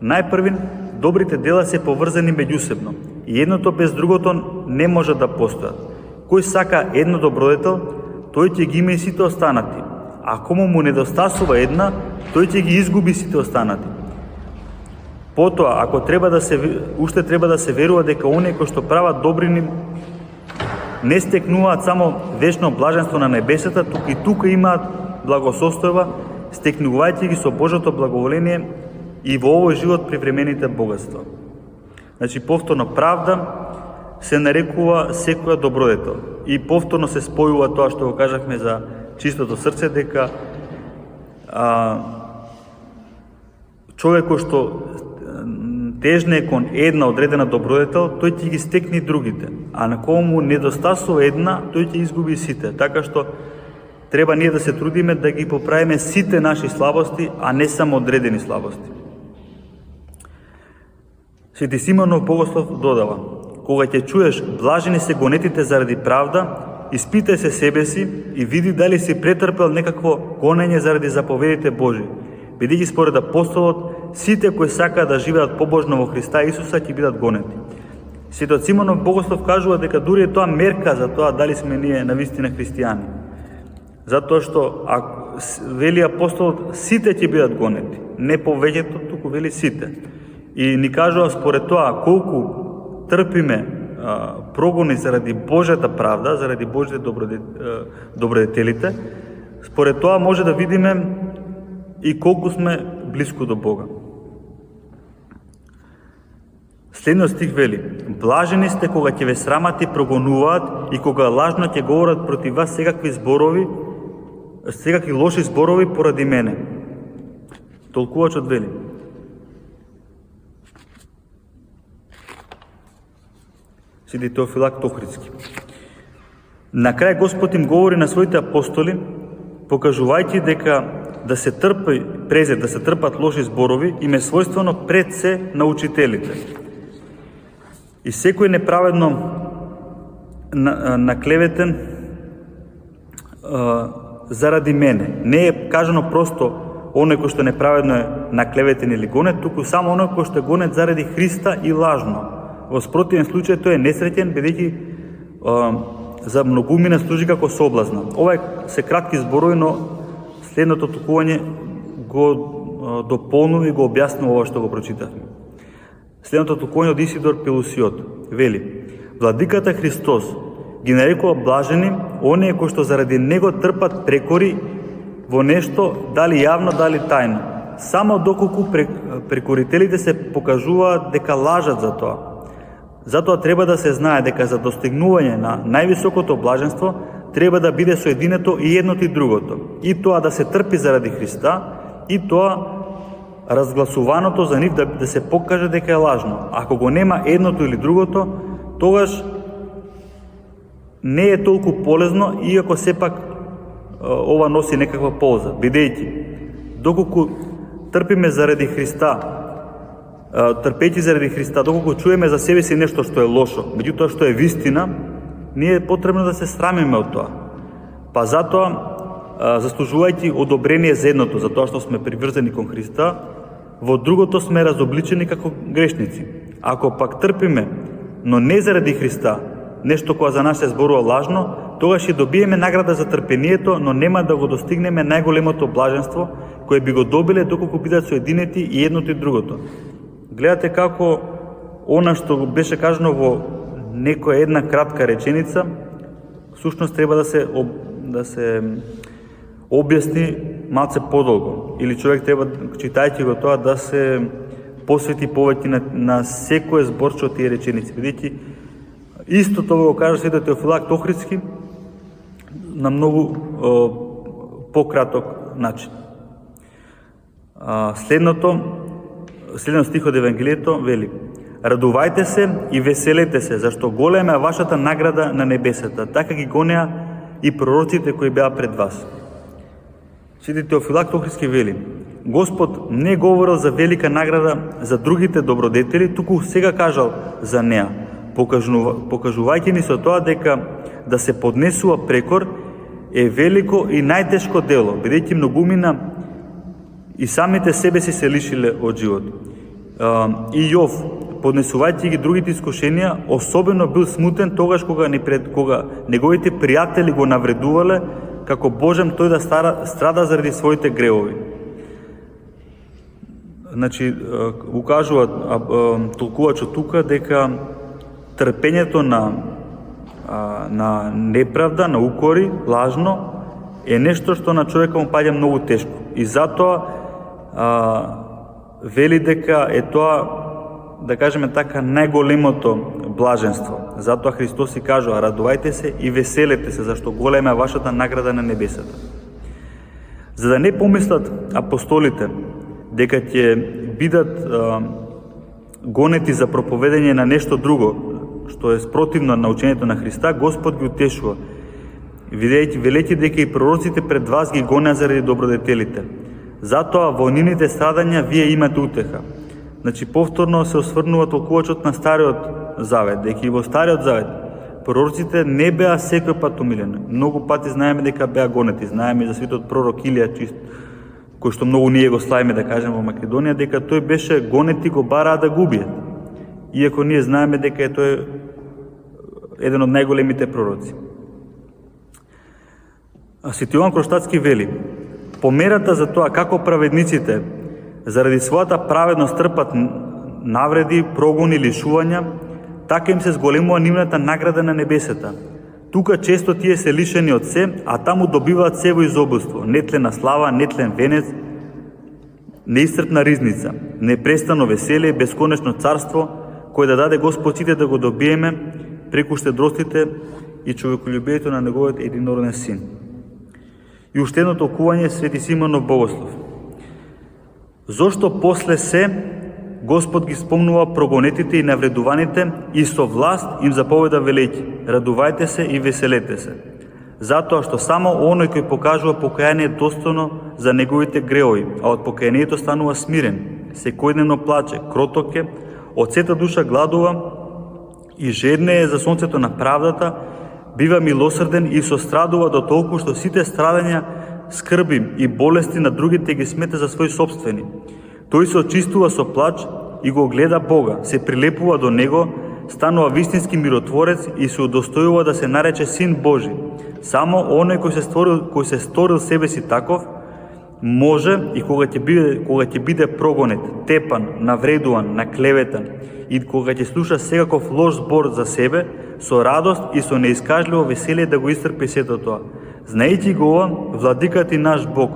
Најпрвин, добрите дела се поврзани меѓусебно и едното без другото не може да постојат. Кој сака едно добродетел, тој ќе ги има и сите останати. А кому му недостасува една, тој ќе ги изгуби сите останати. Потоа, ако уште треба да се верува дека оние кои што прават добрини не стекнуваат само вечно блаженство на небесата, туку и тука имаат благосостојба, стекнувајќи ги со Божјото благоволение и во овој живот привремените богатства. Значи, повторно правда се нарекува секоја добродетел. И повторно се спојува тоа што го кажавме за чистото срце, дека човек кој што тежне кон една одредена добродетел, тој ќе ги стекне и другите. А на кому недостасува една, тој ќе изгуби сите. Така што треба ние да се трудиме да ги поправиме сите наши слабости, а не само одредени слабости. Свети Симонов Богослов додава: кога ќе чуеш блажени се гонетите заради правда, испитај се себе си и види дали си претрпел некакво гонење заради заповедите Божи. Бидејќи според апостолот, сите кои сакаат да живеат побожно во Христа Исуса ќе бидат гонети. Светот Симонов Богослов кажува дека дури е тоа мерка за тоа дали сме ние навистина христијани. Затоа што, вели апостолот, сите ќе бидат гонети. Не повеќето, туку вели сите. И ни кажува според тоа колку трпиме прогони заради Божјата правда, заради Божјите добродетелите, според тоа може да видиме и колку сме близко до Бога. Следниот стих вели: блажени сте кога ќе ве срамат и прогонуваат и кога лажно ќе говорат против вас секакви лоши зборови поради мене. Толкувачот вели: Свети Теофилак Тохридски. На крај Господ им говори на своите апостоли, покажувајќи дека да се трпат лоши зборови им е својствено пред се на учителите. И секој неправедно наклеветен заради мене. Не е кажано просто оној кој што неправедно е наклеветен или гонет, туку само оној кој што е гонет заради Христа и лажно. Во спротивен случај тој е несреќен, бидејќи за многумина служи како соблазна. Ова се кратки зборови, но следното тукување го дополнува и го објаснува ова што го прочитавме. Следното тукување од Исидор Пелусиот вели: Владиката Христос ги нарекува блажени оние кои што заради него трпат прекори во нешто, дали јавно, дали тајно, само доколку прекорителите се покажуваат дека лажат за тоа. Затоа треба да се знае дека за достигнување на највисокото блаженство треба да биде соединето и едното и другото. И тоа да се трпи заради Христа, и тоа разгласуваното за нив да се покаже дека е лажно. Ако го нема едното или другото, тогаш не е толку полезно, иако сепак ова носи некаква полза. Бидејќи, доколку трпиме заради Христа, трпејќи заради Христа, доколку чуеме за себе си нешто што е лошо, меѓутоа што е вистина, ние е потребно да се срамиме од тоа. Па затоа, заслужувајќи одобрение за едното, за тоа што сме приврзани кон Христа, во другото сме разобличени како грешници. Ако пак трпиме, но не заради Христа, нешто кога за нас се зборува лажно, тогаш ќе добиеме награда за трпението, но нема да го достигнеме најголемото блаженство, кое би го добиле доколку бидат соединети и едното и другото. Гледате како она што беше кажано во некоја една кратка реченица, всушност треба да се објасни малце подолго. Или човек треба, читајќи го тоа, да се посвети повеќе на секој зборче од тие реченици. Бидејќи исто тоа го кажа Светот Теофилак Тохридски на многу пократок начин. Следниот стих од Евангелието вели: Радувајте се и веселете се, зашто голема е вашата награда на небесата, така ги гонеа и пророците кои беа пред вас. Свети Теофилак Тохридски вели: Господ не говорил за велика награда за другите добродетели, туку сега кажал за неа, покажувајќи ни со тоа дека да се поднесува прекор е велико и најтешко дело, бидејќи многумина и самите себе си се лишиле од живот. И Јов, поднесувајќи ги другите искушенија, особено бил смутен тогаш кога неговите пријатели го навредувале како Божем тој да страда заради своите греови. Значи, укажува толкувачот тука дека трпењето на неправда, на укори, лажно, е нешто што на човека му паѓа многу тешко. И затоа вели дека е тоа, да кажеме така, најголемото блаженство. Затоа Христос си кажува: радувајте се и веселете се, зашто голема е вашата награда на небесата. За да не помислат апостолите дека ќе бидат гонети за проповедање на нешто друго, што е спротивно на учењето на Христа, Господ ги утешува, велејќи дека и пророците пред вас ги гонеа заради добродетелите. Затоа во нивните страдања вие имате утеха. Значи, повторно се осврнува толкувачот на Стариот Завет, дека и во Стариот Завет пророците не беа секој пат умилени. Многу пати знаеме дека беа гонети. Знаеме за светот пророк Илија, кој што многу ние го славиме, да кажем, во Македонија, дека тој беше гонети, го бараа да го убијат. Иако ние знаеме дека е тој еден од најголемите пророци. Свети Јован Кронштадтски вели: померата за тоа како праведниците заради својата праведност трпат навреди, прогони, лишувања, така им се зголемува нивната награда на небесата. Тука често тие се лишени од се, а таму добиваат се во изобилство: нетлена слава, нетлен венец, неисцрпна ризница, непрестано веселие, бесконечно царство, кој да даде Господ сите да го добиеме преку штедростите и човеколюбието на неговиот единороден син. И уште едно толкување Свети Симеонов Богослов. Зошто после се Господ ги спомнува прогонетите и навредуваните и со власт им заповеда велејќи: радувајте се и веселете се. Затоа што само оној кој покажува покаяние достојно за неговите греови, а од покаянието станува смирен, секојдневно плаче, кроток е, од сета душа гладува и жедне е за сонцето на правдата, бива милосрден и сострадува до толку што сите страдања, скрби и болести на другите ги смета за своји собствени. Тој се очистува со плач и го гледа Бога, се прилепува до Него, станува вистински миротворец и се удостојува да се нарече Син Божи. Само оној кој се сторил себе си таков, може и кога ќе биде прогонет, тепан, навредуван, наклеветан и кога ќе слуша секаков лош збор за себе, со радост и со неискажливо веселие да го истрпи сето тоа. Знаејќи го ова, владиката и наш Бог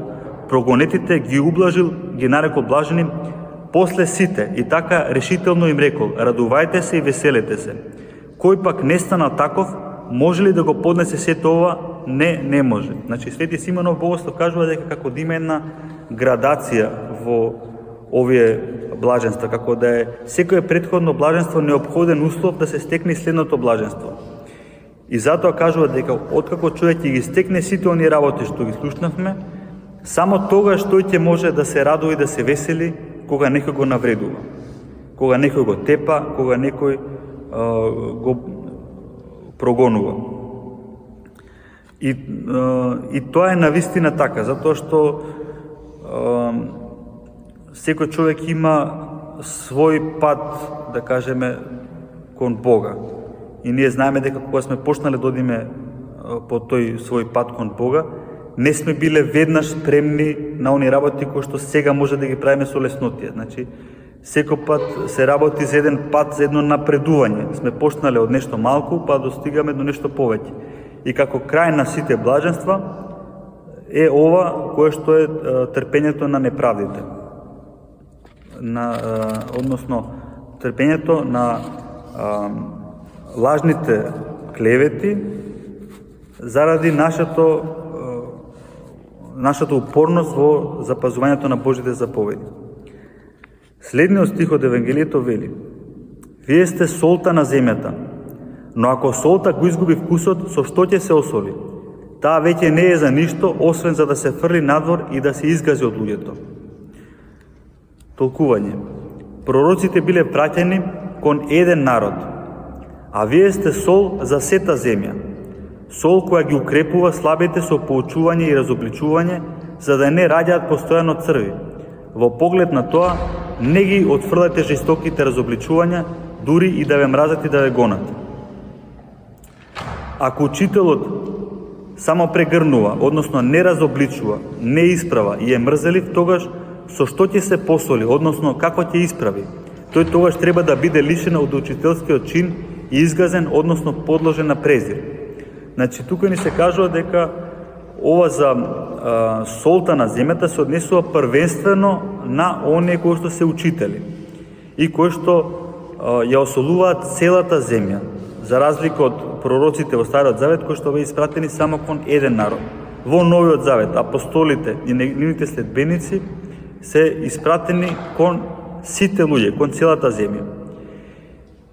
прогонетите ги ублажил, ги нарекол блажени после сите и така решително им рекол: радувајте се и веселете се. Кој пак не стана таков, може ли да го поднесе сето ова? Не може. Значи, Свети Симеонов Богослов кажува дека како да има една градација во овие блаженства, како да е секое претходно блаженство неопходен услов да се стекне следното блаженство. И затоа кажува дека откако човек ќе ги стекне сите оние работи што ги слушнавме, само тогаш тој ќе може да се радува и да се весели кога некој го навредува, кога некој го тепа, кога некој го прогонува. И тоа е навистина така, затоа што секој човек има свој пат, да кажеме, кон Бога. И ние знаеме дека кога сме почнале да одиме по тој свој пат кон Бога, не сме биле веднаш спремни на оние работи кои што сега може да ги правиме со леснотија. Значи, секој пат се работи за еден пат, за едно напредување. Сме почнале од нешто малку, па достигаме до нешто повеќе. И како крај на сите блаженства е ова кое што е трпењето на неправдите. Односно, трпењето на лажните клевети заради нашата упорност во запазувањето на Божите заповеди. Следниот стих од Евангелието вели: вие сте солта на земјата, но ако солта го изгуби вкусот, со што ќе се осоли? Таа веќе не е за ништо, освен за да се фрли надвор и да се изгази од луѓето. Толкување. Пророците биле праќани кон еден народ, а вие сте сол за сета земја. Сол која ги укрепува слабите со поучување и разобличување, за да не раѓаат постојано црви. Во поглед на тоа, не ги отфрлете жестоките разобличувања, дури и да ве мразат и да ве гонат. Ако учителот само прегрнува, односно не разобличува, не исправа и е мрзелив, тогаш со што ќе се посоли, односно како ќе исправи? Тој тогаш треба да биде лишен од учителскиот чин и изгазен, односно подложен на презир. Значи, тука ни се кажува дека ова за солта на земјата се однесува првенствено на оние кои што се учители и кои што ја осолуваат целата земја, за разлика од пророците во Стариот Завет кои што беа испратени само кон еден народ. Во Новиот Завет апостолите и нивните следбеници се испратени кон сите луѓе, кон целата земја.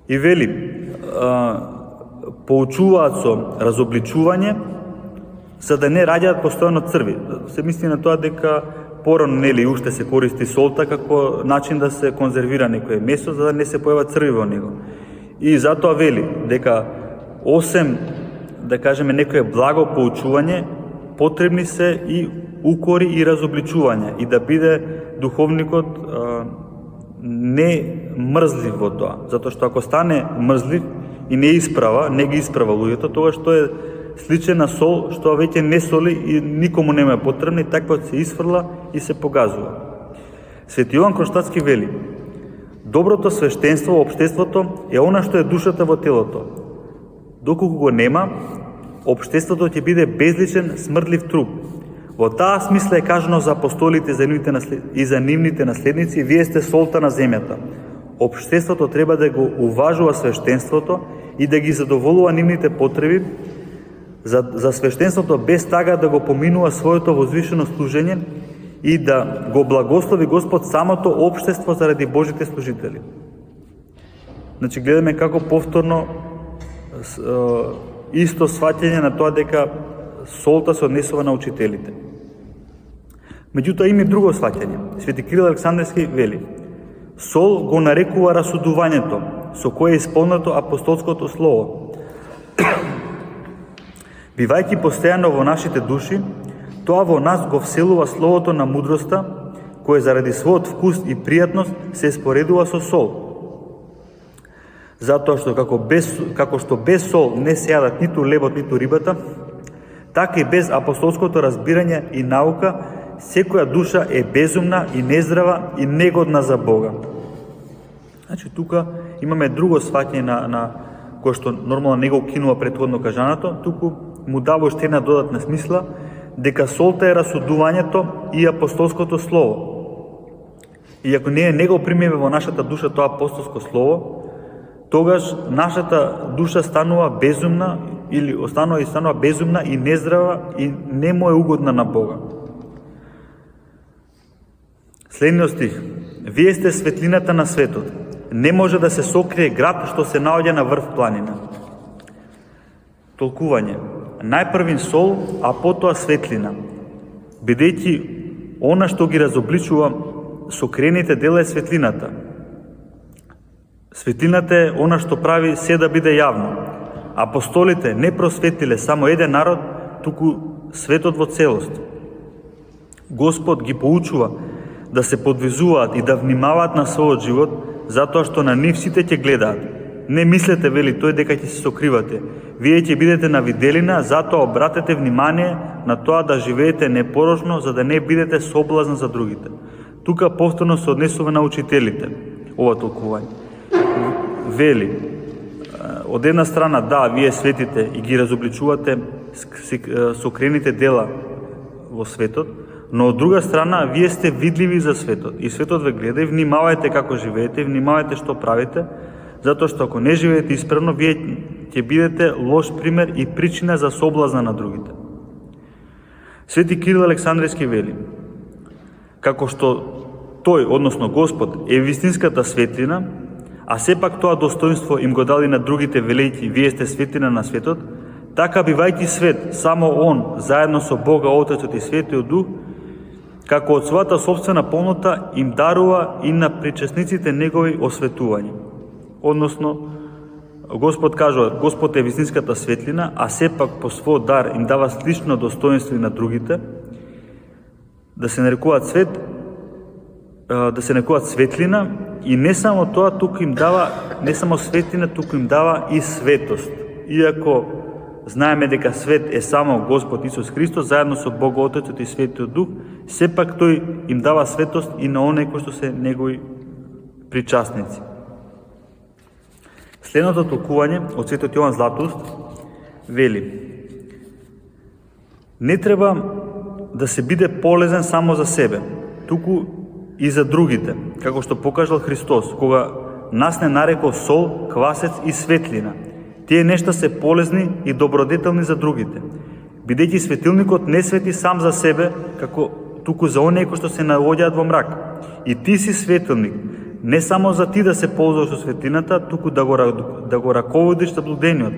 И вели, поучуваат со разобличување, за да не раѓаат постојано црви. Се мисли на тоа дека порано нели уште се користи солта како начин да се конзервира некое месо, за да не се појават црви во него. И затоа вели дека осем, да кажеме, некое благо поучување, потребни се и укори и разобличување и да биде духовникот не мрзлив во тоа. Затоа што ако стане мрзлив и не ги исправа луѓето, тогаш што е сличен на сол, што веќе не соли и никому нема потребна и таквот се исфрла и се погазува. Свети Јован Кронштадтски вели: доброто свештенство во општеството е она што е душата во телото. Доколку го нема, општеството ќе биде безличен, смрдлив труп. Во таа смисла е кажано за апостолите и за нивните наследници: вие сте солта на земјата. Општеството треба да го уважува свештенството и да ги задоволува нивните потреби, за свештенството без тага да го поминува своето возвишено служење и да го благослови Господ самото општество заради Божите служители. Значи, гледаме како повторно исто сваќање на тоа дека солта се однесува на учителите. Меѓутоа има и друго сваќање. Свети Кирил Александрски вели: сол го нарекува расудувањето, со кое е исполнето апостолското слово. Бивајќи постојано во нашите души, тоа во нас го вселува словото на мудроста, кое заради својот вкус и пријатност се споредува со сол. Затоа што како што без сол не се јадат ниту лебот, ниту рибата, така и без апостолското разбирање и наука, секоја душа е безумна и нездрава и негодна за Бога. Значи, тука имаме друго сваќање на кое што нормално не го кинува претходно кажаното, туку му дава уште една додатна смисла, дека солта е расудувањето и апостолското слово. И ако ние не го примеме во нашата душа тоа апостолско слово, тогаш нашата душа станува безумна или станува безумна и нездрава и не му е угодна на Бога. Следниот стих: вие сте светлината на светот. Не може да се сокрие град што се наоѓа на врв планина. Толкување: најпрвин сол, а потоа светлина, бидејќи она што ги разобличува сокрените дела е светлината. Светлината е она што прави се да биде јавно. Апостолите не просветлиле само еден народ, туку светот во целост. Господ ги поучува да се подвизуваат и да внимаваат на својот живот, затоа што на нив сите ќе гледаат. Не мислете, вели тој, дека ќе се сокривате. Вие ќе бидете на виделина, затоа обратете внимание на тоа да живеете непорочно, за да не бидете соблазна за другите. Тука повторно се однесува на учителите, ова толкување. Вели, од една страна, да, вие светите и ги разобличувате сокрените дела во светот, но од друга страна, вие сте видливи за светот и светот ве гледа и внимавајте како живеете, внимавајте што правите, затоа што ако не живеете исправно, вие ќе бидете лош пример и причина за соблазна на другите. Свети Кирил Александрски вели: како што тој, односно Господ, е вистинската светлина, а сепак тоа достоинство им го дали на другите велејќи: вие сте светлина на светот, така бивајќи свет, само Он, заедно со Бога Отецот и Светиот Дух, како од својата собствена полнота им дарува и на причесниците негови осветување. Односно, Господ кажува, Господ е вистинската светлина, а сепак по свој дар им дава слично достоинство и на другите, да се нарекуваат свет, да се нарекуваат светлина, и не само тоа, туку им дава не само светлина, туку им дава и светост. Иако знаеме дека свет е само Господ Исус Христос, заедно со Бог Отецот и Светиот Дух, сепак тој им дава светост и на оние кои што се негови причасници. Следното толкување од Светот Јован Златоуст вели: не треба да се биде полезен само за себе, туку и за другите, како што покажал Христос, кога нас не нарекол сол, квасец и светлина. Тие нешта се полезни и добродетелни за другите, бидејќи светилникот не свети сам за себе, туку за оние кои што се наоѓаат во мрак. И ти си светилник, не само за ти да се ползваш со светлината, туку да го раководиш заблудениот.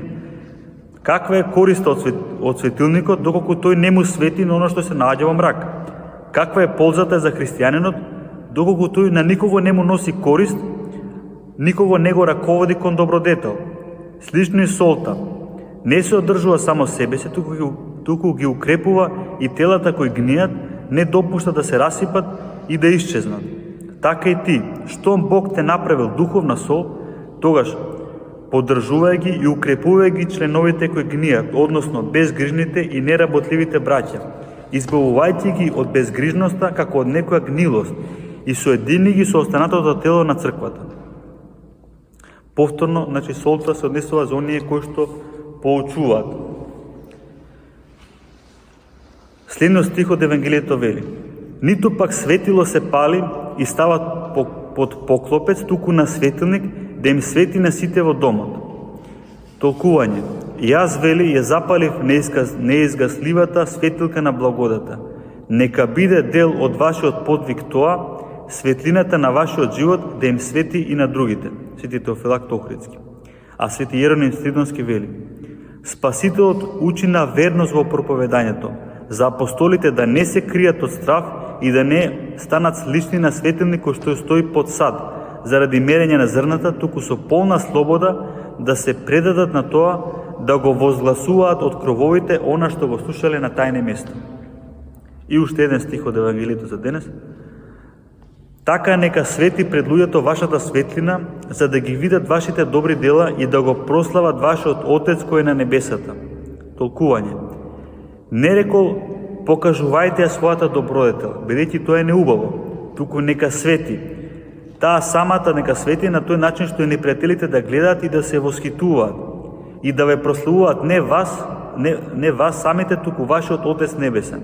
Каква е користа од светилникот, доколку тој не му свети на оно што се наоѓа во мрак? Каква е ползата за христијанинот, доколку тој на никого не му носи корист, никого не го раководи кон добродетел? Слично и солта не се одржува само себе се, туку ги укрепува и телата кои гнијат, не допушта да се расипат и да исчезнат. Така и ти, штом Бог те направил духовна сол, тогаш поддржувај ги и укрепувај ги членовите кои гнијат, односно безгрижните и неработливите браќа, избавувајќи ги од безгрижноста како од некоја гнилост и соедини ги со останатото тело на црквата. Повторно, солта се однесува за оние кои што поучуваат. Следниот стих од Евангелието вели: ниту пак светило се пали и става под поклопец, туку на светилник, да им свети на сите во домот. Толкување: јас, вели, ја запалив неизгасливата светилка на благодата. Нека биде дел од вашиот подвиг тоа, светлината на вашиот живот да им свети и на другите. Свети Теофилакт Охридски. А Свети Јероним Стридонски вели: Спасителот учи на верност во проповедањето, за апостолите да не се кријат од страв и да не станат слични на светилник кој што стои под сад, заради мерење на зрната, туку со полна слобода да се предадат на тоа, да го возгласуваат од крововите она што го слушале на тајне место. И уште еден стих од Евангелието за денес: така нека свети пред луѓето вашата светлина, за да ги видат вашите добри дела и да го прослават вашиот Отец кој е на небесата. Толкување: не рекол покажувајте ја својата добродетел, бидејќи тоа е неубаво, туку нека свети. Таа самата нека свети на тој начин што и непријателите да гледаат и да се восхитуваат и да ве прославуваат не вас самите, туку вашиот Отец небесен.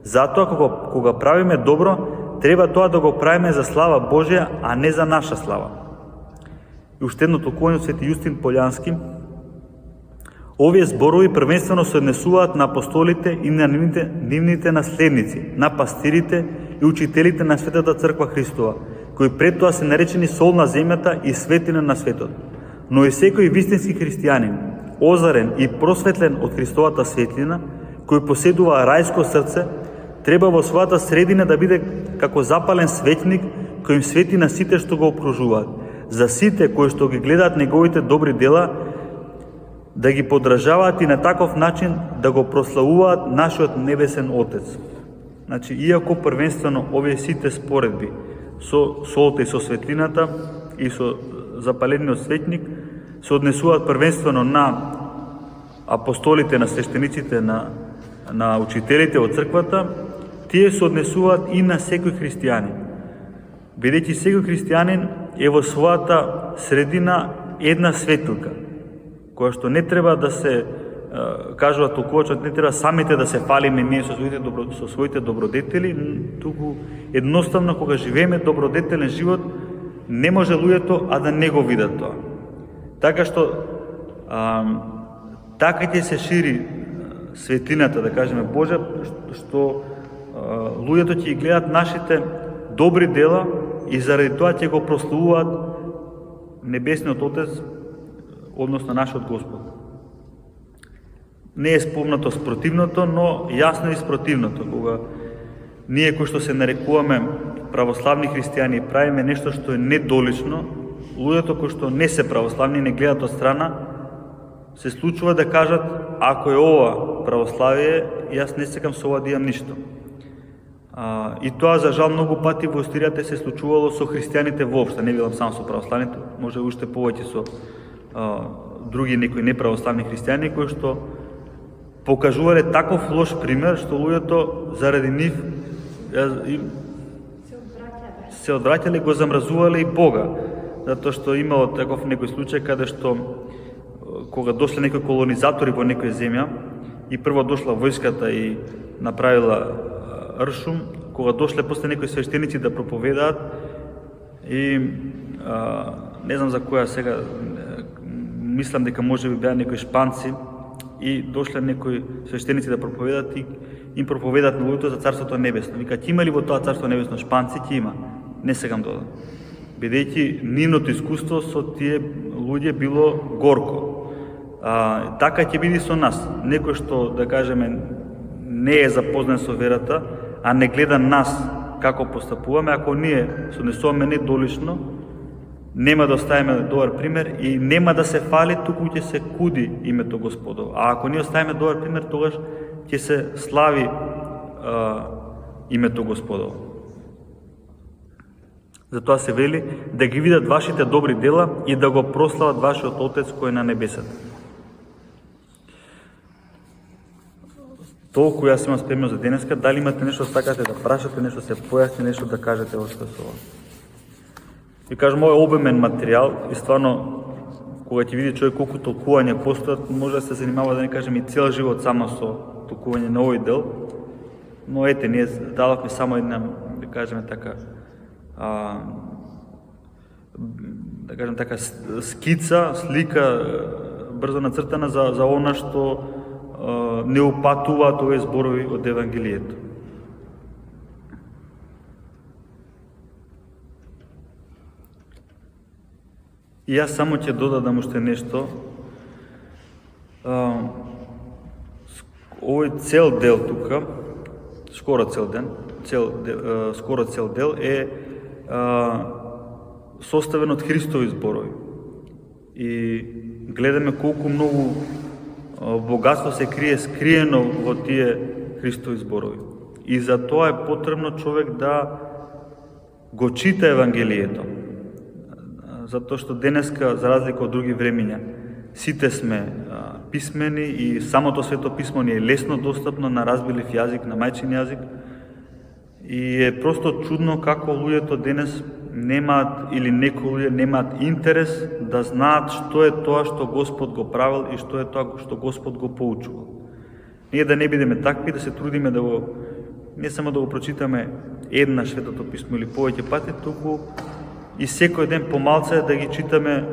Затоа кога правиме добро, треба тоа да го правиме за слава Божја, а не за наша слава. И уште едно толкување од Свети Јустин Полјански: овие зборови првенствено се однесуваат на апостолите и на нивните наследници, на пастирите и учителите на Светата Црква Христова, кои пред тоа се наречени сол на земјата и светлина на светот. Но и секој вистински христијанин, озарен и просветлен од Христовата светлина, кој поседува рајско срце, треба во својата средина да биде како запален светник кој им свети на сите што го окружуваат. За сите кои што ги гледаат неговите добри дела, да ги подражаваат и на таков начин да го прославуваат нашиот небесен Отец. Иако првенствено овие сите споредби со солта и со светлината и со запалениот светник се однесуваат првенствено на апостолите, на свештениците, на учителите од црквата, тие се однесуваат и на секој христијанин. Бидејќи секој христијанин е во својата средина една светилка, која што не треба да се кажува толкувачот, не треба самите да се фалиме ние со своите добродетели, туку едноставно кога живееме добродетелен живот, не може луѓето а да не го видат тоа. Така што така ќе се шири светлината, да кажеме Божја, што луѓето ќе ги гледат нашите добри дела и заради тоа ќе го прославуваат небесниот Отец, односно нашиот Господ. Не е спомнато спротивното, но јасно и спротивното. Кога ние кои што се нарекуваме православни христијани правиме нешто што е недолично, луѓето кои што не се православни не гледат од страна, се случува да кажат: ако е ова православие, јас не сакам со ова да имам ништо. И тоа, за жал, многу пати во историјата се случувало со христијаните воопшто, не велам само со православните, може уште повеќе со други некои неправославни христијани кои што покажувале таков лош пример што луѓето заради нив се одвраќале, го замразувале и Бога, затоа што имало таков некој случај каде што кога дошле некои колонизатори во некоја земја и прво дошла војската и направила ршум, кога дошле после некои свештеници да проповедаат и не знам за која сега, мислам дека може би беа некои шпанци и дошле некои свештеници да проповедаат и им проповедаат на луѓето за Царството Небесно. Вика, ќе има ли во тоа Царство Небесно шпанци? Ќе има. Не сегам додам. Бидејќи нивното искуство со тие луѓе било горко. Така ќе биде со нас. Некој што, да кажеме, не е запознан со верата, а не гледа нас како постапуваме, ако ние сонесуваме недолично, нема да оставиме добар пример и нема да се фали, туку ќе се куди името Господово. А ако ние оставиме добар пример, тогаш ќе се слави името Господово. Затоа се вели да ги видат вашите добри дела и да го прослават вашиот Отец кој е на небесата. Толку јас имам спремно за денеска. Дали имате нешто сакате да прашате, нешто се појасни, нешто да кажете во што со ова? Ви кажам, ова е обемен материјал и стварно, кога ќе види човек колку толкување постојат, може да се занимава, да не кажем, и цел живот само со толкување на овој дел. Но ете, ние дадовме само една, да кажеме така, да кажем така, скица, слика, брзо нацртана за она што не упатуваат овие зборови од Евангелието. И јас само ќе додадам уште нешто. Овој цел дел тука, скоро цел дел е составен од Христови зборови. И гледаме колку многу богатство се крие скриено во тие Христови зборови. И за тоа е потребно човек да го чита Евангелието. Затоа што денеска, за разлика од други времиња, сите сме писмени и самото Свето писмо ни е лесно достапно на разбилив јазик, на мајчин јазик. И е просто чудно како луѓето денес немаат, или некои луѓе немаат интерес да знаат што е тоа што Господ го правил и што е тоа што Господ го поучувал. Ние да не бидеме такви, да се трудиме да го, не само да го прочитаме еднаш Светото писмо или повеќе пати, туку и секој ден помалце да ги читаме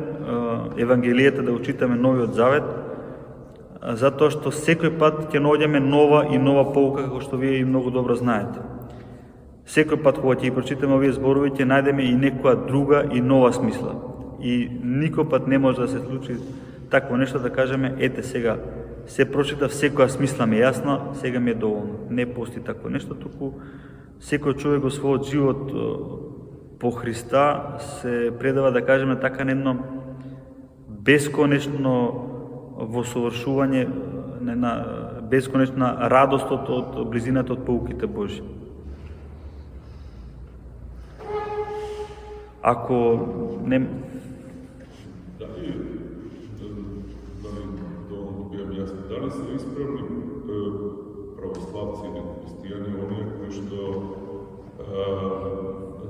Евангелијата, да го читаме Новиот Завет, затоа што секој пат ќе наоѓаме нова и нова поука, како што вие и многу добро знаете. Секој пат кога ќе ги прочитаме овие зборови, ќе најдеме и некоја друга и нова смисла. И никој пат не може да се случи такво нешто да кажеме, ете сега, се прочитав, секоја смисла ми е јасна, сега ми е доволно. Не постои такво нешто, туку секој човек во својот живот по Христа се предава, да кажеме така, на едно бесконечно восовршување, на бесконечна радост од близината од поуките Божи. Ако не... Дали се исправни православци или христијани, оние кои што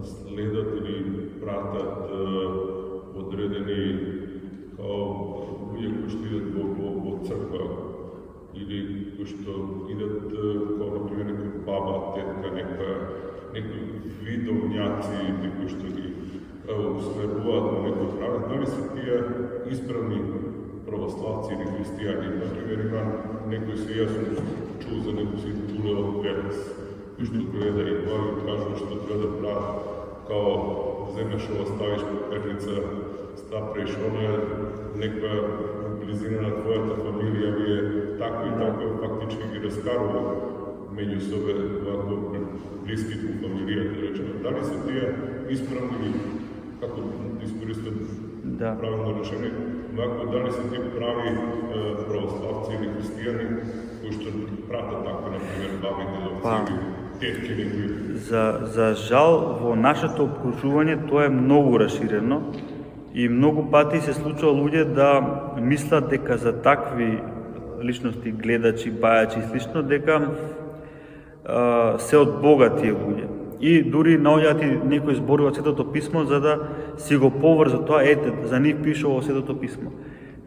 следат или пратат одредени као луѓе кои што идат во црква или кои што идат као например некој баба, тетка, некои видовњаци кои што ги усмеруваат на некој правец, дали се тие исправни православци или христијани? Например, има некој се, јас сум чул за некој си Тулео Перец, кој што гледа и тоа и кажува што треба да прави, као земеш ова, ставиш пеперница, стапреш, она е некоја близина на твојата фамилија, вие тако и тако фактички ги раскарува меѓу себе вако блиските у фамилијата, речено. Дали се тие исправни, како искористат правилно решение, вако дали се тие прави православци или христијани кои што пратат така, например, бабите до цели, тешки некои. За жал, во нашето обкружување тоа е многу расширено и многу пати се случува луѓе да мислат дека за такви личности, гледачи, бајачи и слично, дека се од Бога тие луѓе. И дури наоѓаат и некои зборови од Светото писмо за да си го поврзат тоа, ете, за нив пишува во Светото писмо.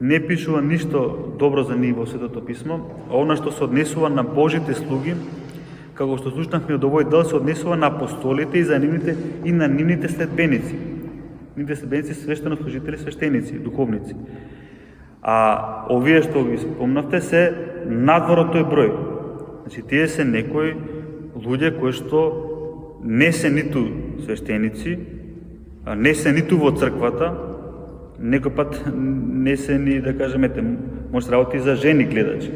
Не пишува ништо добро за нив во Светото писмо, а она што се однесува на Божите слуги, како што слушнавме од овој дел, се однесува на апостолите и на нивните следбеници. Нивните следбеници се свештенослужители, свештеници, духовници. А овие што ги спомнавте се надвор од тој број. Значи, тие се некои луѓе кои што не се ниту свештеници, не се ниту во црквата, некој пат не се ни, да кажеме, може да работи за жени гледачи,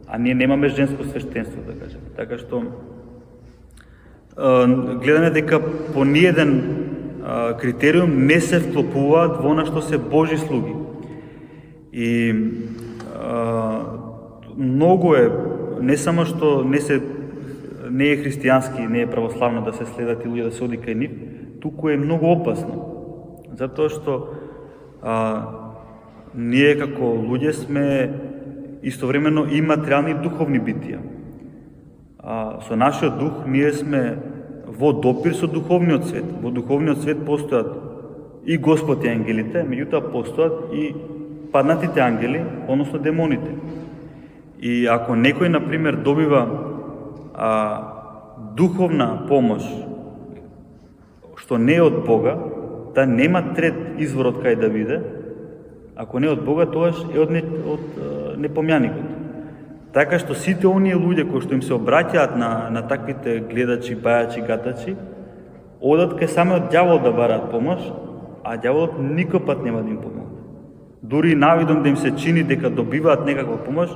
а ние немаме женско свештенство, да кажеме. Така што гледаме дека по ниеден критериум не се вклопуваат во она што се Божи слуги. И многу е, не само што не е христијански, не е православно да се следат и луѓе да се оди кај нив, туку е многу опасно. Затоа што ние како луѓе сме истовремено и материјални и духовни битија. Со нашиот дух ние сме во допир со духовниот свет. Во духовниот свет постојат и Господ и ангелите, меѓутоа постојат и паднатите ангели, односно демоните. И ако некој, например, добива духовна помош што не е од Бога, да нема трет извор од кај да биде, ако не е од Бога, тоаш е од непомјаникот. Така што сите оние луѓе кои што им се обраќаат на таквите гледачи, бајачи, гатачи, одат кај самиот ѓавол да бараат помош, а ѓаволот никој пат нема да им помогне. Дури навидом да им се чини дека добиваат некаква помош,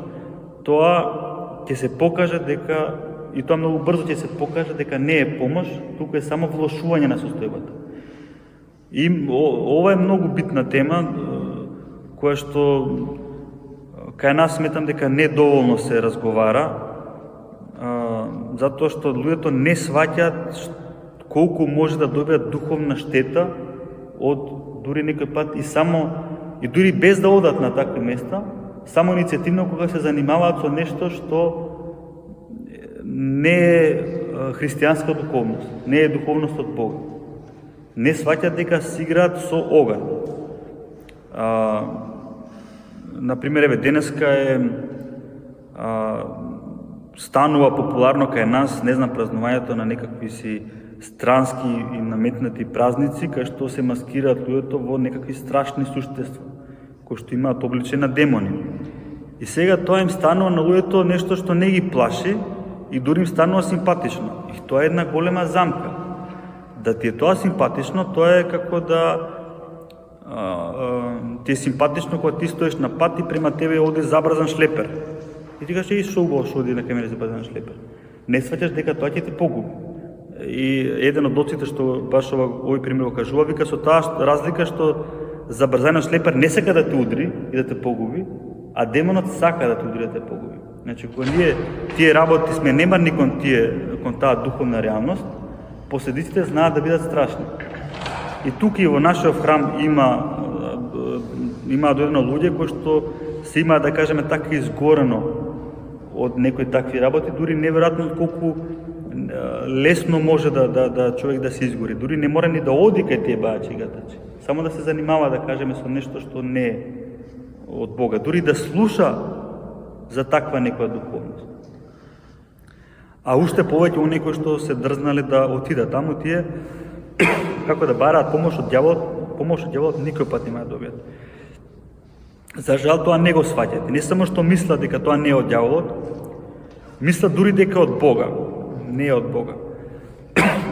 тоа ќе се покаже дека, и тоа многу брзо ќе се покаже дека не е помош, туку е само влошување на состојбата. И ова е многу битна тема, која што кај нас сметам дека не доволно се разговара, затоа што луѓето не сваќаат колку може да добијат духовна штета од дури некој пат и дури без да одат на такви места, само иницијативно кога се занимаваат со нешто што не е христијанска духовност, не е духовност од Бога. Не сваќаат дека се играат со оган. Например, еве денеска станува популарно кај нас, не знам, празнувањето на некакви си странски и наметнати празници, кај што се маскираат луѓето во некакви страшни суштества, кои што имаат обличе на демони. И сега тоа им станува на луѓето нешто што не ги плаши и дури им станува симпатично. И тоа е една голема замка. Да ти е тоа симпатично, тоа е како да ти е симпатично кога ти стоиш на пат и према тебе оди забрзан шлепер. И ти кажеш, и шо убаво шо оди на камера забрзан шлепер. Не сваќаш дека тоа ќе те погуби. И еден од оците што баш овој пример го кажува, вика со таа разлика што забрзаниот шлепер не сака да те удри и да те погуби, а демонот сака да те удри да те погуби. Значи, кога ние тие работи сме немарни кон таа духовна реалност, последиците знаат да бидат страшни. И тука и во нашиот храм има доедно луѓе кои што се има, да кажеме така, изгорено од некои такви работи, дури неверојатно колку лесно може да човек да се изгори. Дури не мора ни да оди кај тие бајачи и гатачи. Само да се занимава, да кажеме, со нешто што не е од Бога. Дури да слуша за таква некоја духовност. А уште повеќе оние кои што се дрзнале да отидат таму, тие како да бараат помош од ѓаволот, никој пат нема да добијат. За жал тоа не го сваќате. Не само што мислат дека тоа не е од ѓаволот, мислат дури дека е од Бога. Не е од Бога.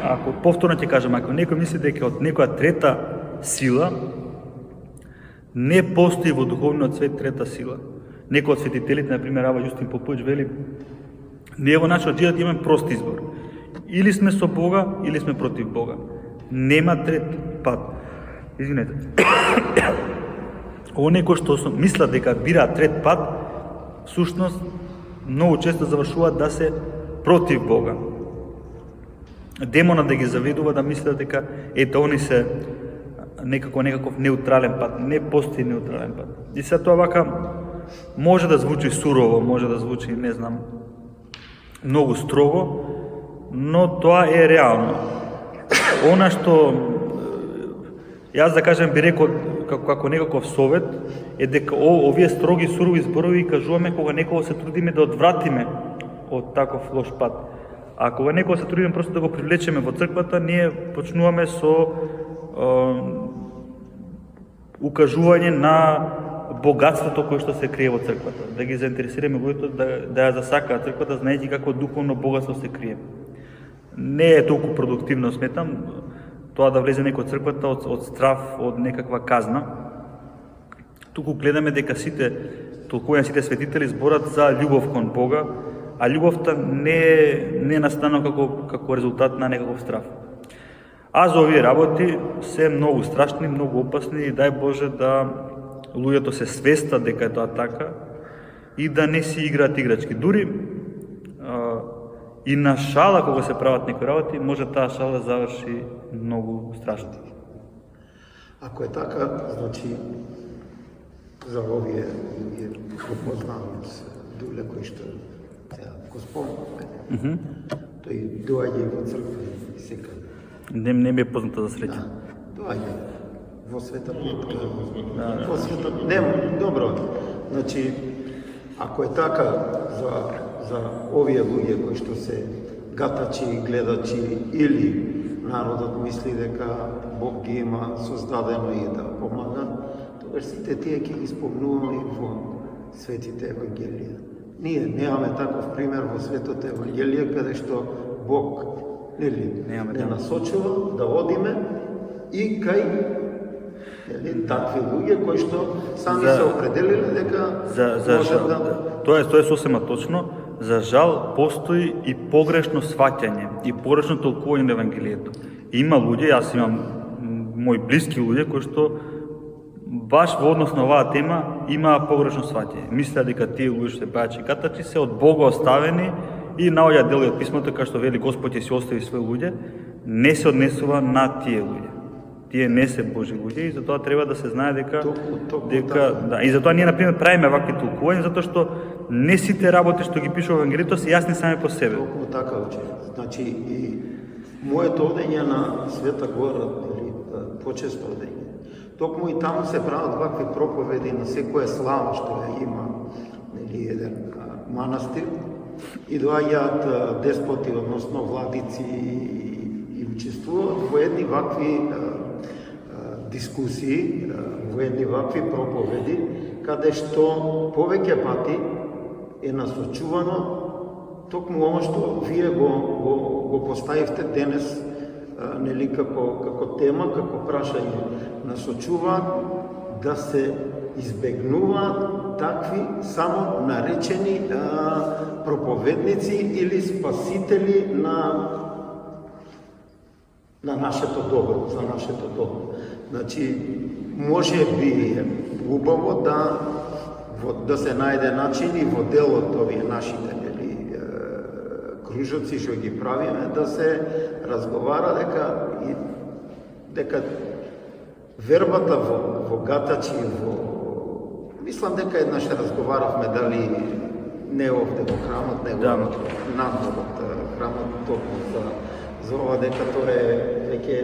Ако повторно ќе кажам, ако некој мисли дека е од некоја трета сила, не постои во духовниот свет трета сила. Некој од светителите, например, Ава Јустин Попович вели, ние во нашиот живот имаме прост избор. Или сме со Бога, или сме против Бога. Нема трет пат. Извинете. Оние кои што мислат дека бираат трет пат, всушност многу често завршуваат да се против Бога. демона да ги заведува да мислат дека ето они се некаков неутрален пат, не постои неутрален пат. И се тоа вака може да звучи сурово, може да звучи, не знам, многу строго, но тоа е реално. Она што јас да кажем би рекол како некаков совет е дека овие строги сурови зборови кажуваме кога некого се трудиме да одвратиме од таков лош пат. А кога некого се трудиме просто да го привлечеме во црквата, ние почнуваме со укажување на богатството кое што се крие во црквата, да ги заинтересираме луѓето да ја засакаат црквата, знаејќи какво духовно богатство се крие. Не е толку продуктивно, сметам, тоа да влезе некој црквата од страф, од некаква казна. Туку гледаме дека сите толкувања, сите светители зборат за љубов кон Бога, а љубовта не настанува како резултат на некаков страф. А за овие работи се многу страшни, многу опасни и дај Боже да луѓето се свестат дека е тоа така и да не си играат играчки. Дури и на шала кога се прават некои работи, може таа шала да заврши многу страшно. Ако е така, значи за овие го познавам Дуле кој што го спомнаме, тој доаѓа во црква и секаде. Не ми е позната за среќа. Доаѓа во света битка. Во света нема, добро. Значи, ако е така за овие луѓе кои што се гатачи, гледачи или народот мисли дека Бог ги има создадено и да помага, тогаш сите тие ќе ги спомнуваме и во светите евангелија. Ние немаме таков пример во светото евангелие каде што Бог не насочува да одиме и кај такви луѓе кои што сами се определиле дека можат да... Тоа е сосема точно. За жал, постои и погрешно сваќање и погрешно толкување на Евангелието. Има луѓе, јас имам мои блиски луѓе кои што баш во однос на оваа тема има погрешно сваќање. Мислеа дека тие луѓе што се бајачи катачи се од Бога оставени и наоѓа дел од писмото кај што вели Господ ќе си остави свои луѓе, не се однесува на тие луѓе. Тие не се Божи луѓе и затоа треба да се знае дека и затоа ние на пример правиме вакви толкувања затоа што не сите работи што ги пишува Евангелието се јасни сами по себе. Толку така учи. Значи и моето одење на Света Гора или почесто одење. Токму и таму се прават вакви проповеди на секоја слава што ја има, нели еден манастир и доаѓаат деспоти, односно владици и учествуваат во едни вакви дискусии, во едни вакви проповеди, каде што повеќе пати е насочувано токму оно што вие го поставивте денес, нели како тема, како прашање. Насочува да се избегнуваат такви само наречени проповедници или спасители на нашето добро, за нашето добро. Значи, може би е убаво да се најде начин и во дел од овие нашите кружоци што ги правиме, да се разговара дека вербата во гатачи, мислам дека еднаш разговаравме дали не овде во храмот, него надвор од храмот, токму за ова дека тоа е веќе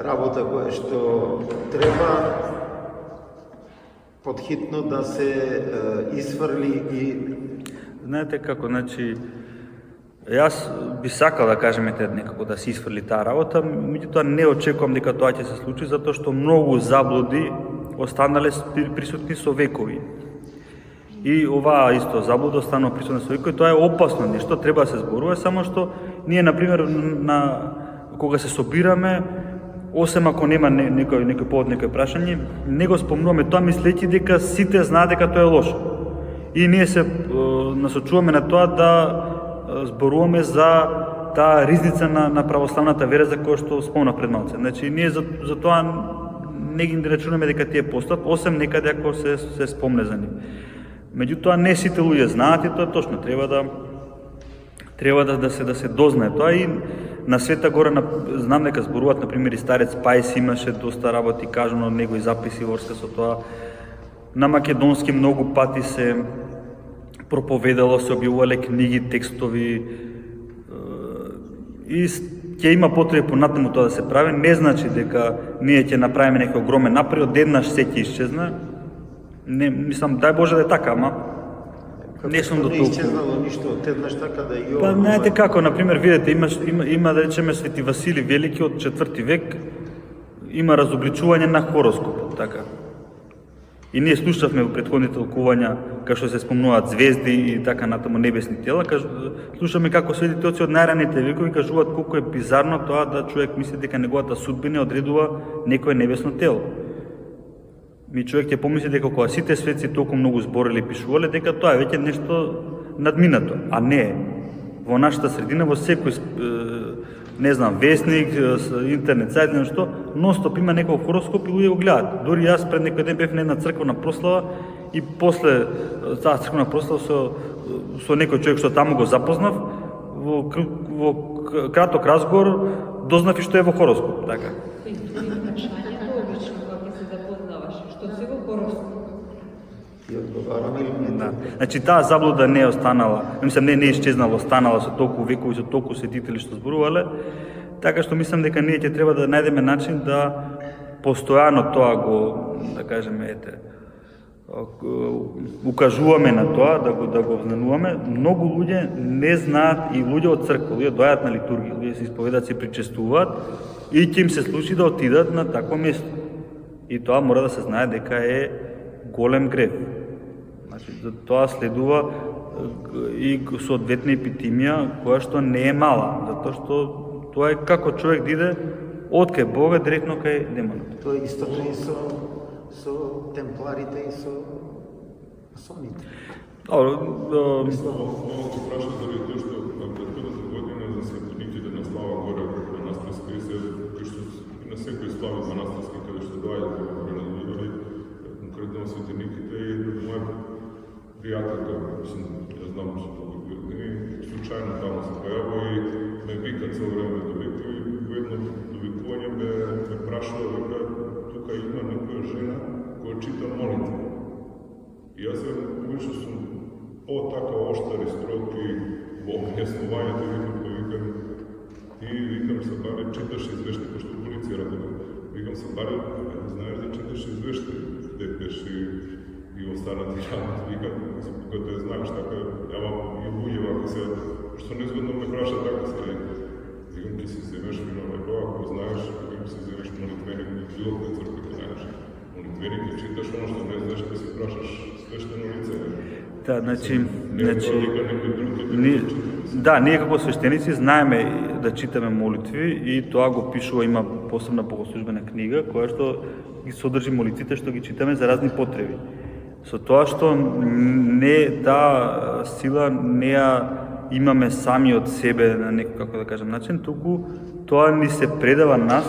работа која што треба подхитно да се исфрли и... Знаете како, значи, јас би сакал да кажеме некако да се исфрли таа работа, меѓутоа не очекувам дека тоа ќе се случи, затоа што многу заблуди останале присутни со векови. И оваа исто заблуда останува присутна со векови, тоа е опасно нешто, треба да се зборува, само што ние, например, кога се собираме, осем ако нема некој повод, некој прашање, не го спомнуваме тоа мислејќи дека сите знаат дека тоа е лошо. И ние се насочуваме на тоа да зборуваме за таа ризница на православната вера за која што спомнав пред малце. Значи, ние за тоа не ги рачунаме дека тие постојат, осем некаде ако се спомне за нив. Меѓутоа, не сите луѓе знаат и тоа точно, треба да се дознае тоа и на Света Гора, знам дека зборуваат, например, и старец Пајс имаше доста работи кажано од него и записи ворска со тоа. На македонски многу пати се проповедало, се објавувале книги, текстови и ќе има потреба понатаму тоа да се прави. Не значи дека ние ќе направиме некој огромен напред, одеднаш се ќе исчезна. Не, мислам, дај Боже да е така, ама не сум до Не толку. исчезнало ништо, теднаш така да и ова. Па знаете како, например, видете, има да речеме Свети Васили Велики од 4 век, има разобличување на хороскопот, така. И ние слушавме во претходните толкувања, кај што се спомнуваат звезди и така натаму небесни тела, слушаме како светите оци од најраните векови кажуваат колку е бизарно тоа да човек мисли дека неговата судбина одредува некое небесно тело. Ми човек ќе помисли дека кога сите светци толку многу збореле и пишувале, дека тоа е веќе нешто надминато, а не е. Во нашата средина, во секој не знам, весник, интернет сајт, нешто, нон-стоп има некој хороскоп и луѓе го гледаат. Дори јас пред некој ден бев на една црквена прослава и после таа црквена прослава со некој човек што таму го запознав, во краток разговор дознав и што е во хороскоп, така. И прашањето обично кога се запознаваш, што се во хороскоп? И одговараме или не? Да. Значи таа заблуда не е останала, мислам не е исчезнала, останала со толку векови, со толку светители што зборувале, така што мислам дека ние ќе треба да најдеме начин да постојано тоа го, да кажеме, укажуваме на тоа, да го взненуваме. Многу луѓе не знаат, и луѓе од црква, луѓе доаѓаат на литургија, луѓе се исповедаат, се причестуваат и ќе им се случи да отидат на такво место. И тоа мора да се знае дека е голем грев. Значи, за тоа следува и соодветна епитимија која што не е мала, затоа што тоа е како човек да иде од кај Бога директно кај демонот. Тоа е истото и со темпларите и со масоните. Добро, Само се праша заради тоа што на претходната година за светениките на Слава Гора манастирска и кои што на секој слави манастирски каде што доаѓаат во градовите, конкретно светениките и мој пријателка, мислам, ја знам што случајно таму се појава и ме вика цело време да викува и во едно довикување ме прашува дека тука има некоја жена која чита молитви. И јас се увишо сум така оштар и строг и во објаснувањето викам и викам се баре читаш извештај, пошто полиција работи. Викам се баре знаеш да читаш извештај, депеш и останати работи. Викам, кога те знаеш така, ама и буѓе вака се, што незгодно ме праша така се. Викам ќе се земеш вино neko, ако знаеш, викам се земеш молитвеник, било кој црква ќе знаеш. Молитвеник ќе читаш оно што не знаеш, ќе се прашаш свештено лице. да, значи, Да, ние како свештеници знаеме да читаме молитви и тоа го пишува, има посебна богослужбена книга која што ги содржи молитвите што ги читаме за разни потреби. Со тоа што не таа сила не ја имаме сами од себе на некој, како да кажем, начин, туку тоа ни се предава нас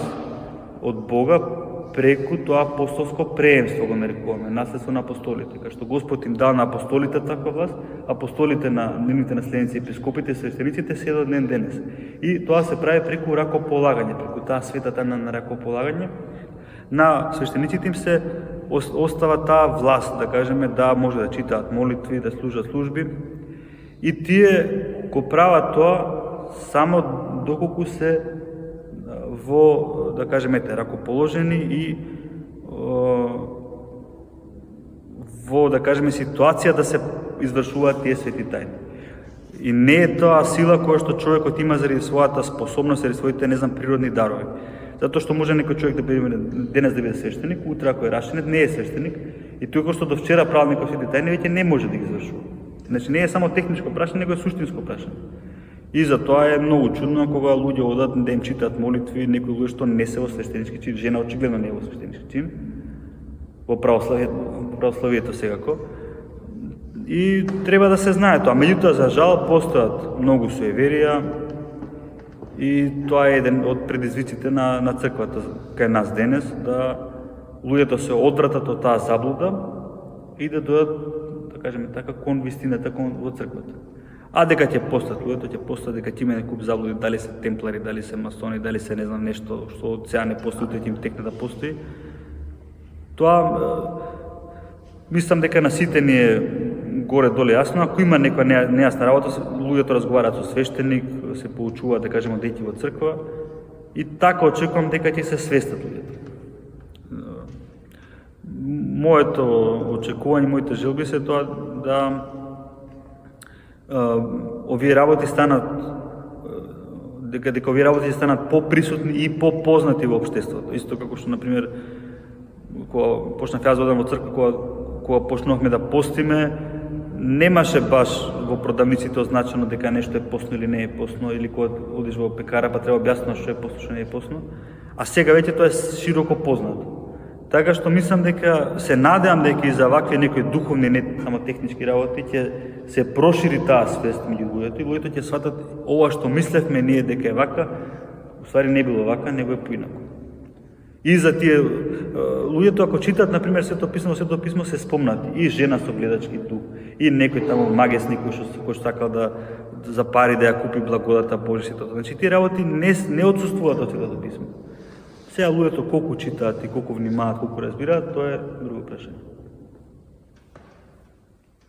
од Бога преку тоа апостолско преемство, го нарекуваме, наследство на апостолите, кај што Господ им дал на апостолите таква власт, апостолите на нивните наследници, епископите, свештениците се до ден денес. И тоа се прави преку ракополагање, преку таа света тајна на ракополагање. На свештениците им се остава таа власт, да кажеме, да може да читаат молитви, да служат служби. И тие го прават тоа само доколку се во, да кажеме, ракоположени и во, да кажеме, ситуација да се извршуваат тие свети тајни. И не е тоа сила која што човекот има заради својата способност, заради своите, не знам, природни дарови. Затоа што може некој човек да биде денес да биде свештеник, утре ако е рашенет не е свештеник, и тој кој што до вчера правил некои свети тајни веќе не може да ги извршува. Значи не е само техничко прашање, него е суштинско прашање. И затоа е многу чудно кога луѓе одат да им читаат молитви, некои луѓе што не се во свештенички чин, жена очигледно не е во свештенички чин, во православието секако. И треба да се знае тоа. Меѓутоа, за жал, постојат многу суеверија и тоа е еден од предизвиците на црквата кај нас денес, да луѓето се одвратат од таа заблуда и да дојдат, да кажеме така, кон вистината во црквата. А дека ќе постат луѓето, ќе постат дека ќе има некуп заблуди, дали се темплари, дали се масони, дали се не знам нешто што од сега не постои, ќе им текне да постои. Тоа мислам дека на сите ни е горе-доле јасно. Ако има некоја нејасна работа, луѓето разговараат со свештеник, се поучуваат, да кажеме, дејќи во црква и така очекувам дека ќе се свестат луѓето. Моето очекување, моите желби се тоа да овие работи станат дека овие работи станат поприсутни и попознати во општеството. Исто како што, например, кога почнав јас да одам во црква, кога почнавме да постиме, немаше баш во продавниците означено дека нешто е посно или не е посно, или кога одиш во пекара па треба објаснено што е посно, што не е посно. А сега веќе тоа е широко познато. Така што мислам дека се надевам дека и за вакви некои духовни, не само технички работи, ќе се прошири таа свест меѓу луѓето и луѓето ќе сватат ова што мислевме ние дека е вака, уствари не било вака, него е поинаку. И за тие луѓето ако читат, например, Свето писмо се спомнати и жена со гледачки дух, и некој таму магесник кој што сакал да за пари да ја купи благодата Божја. Значи тие работи не отсуствуваат од Светото писмо. Сега луѓето колку читаат и колку внимаваат, колку разбираат, тоа е друго прашање.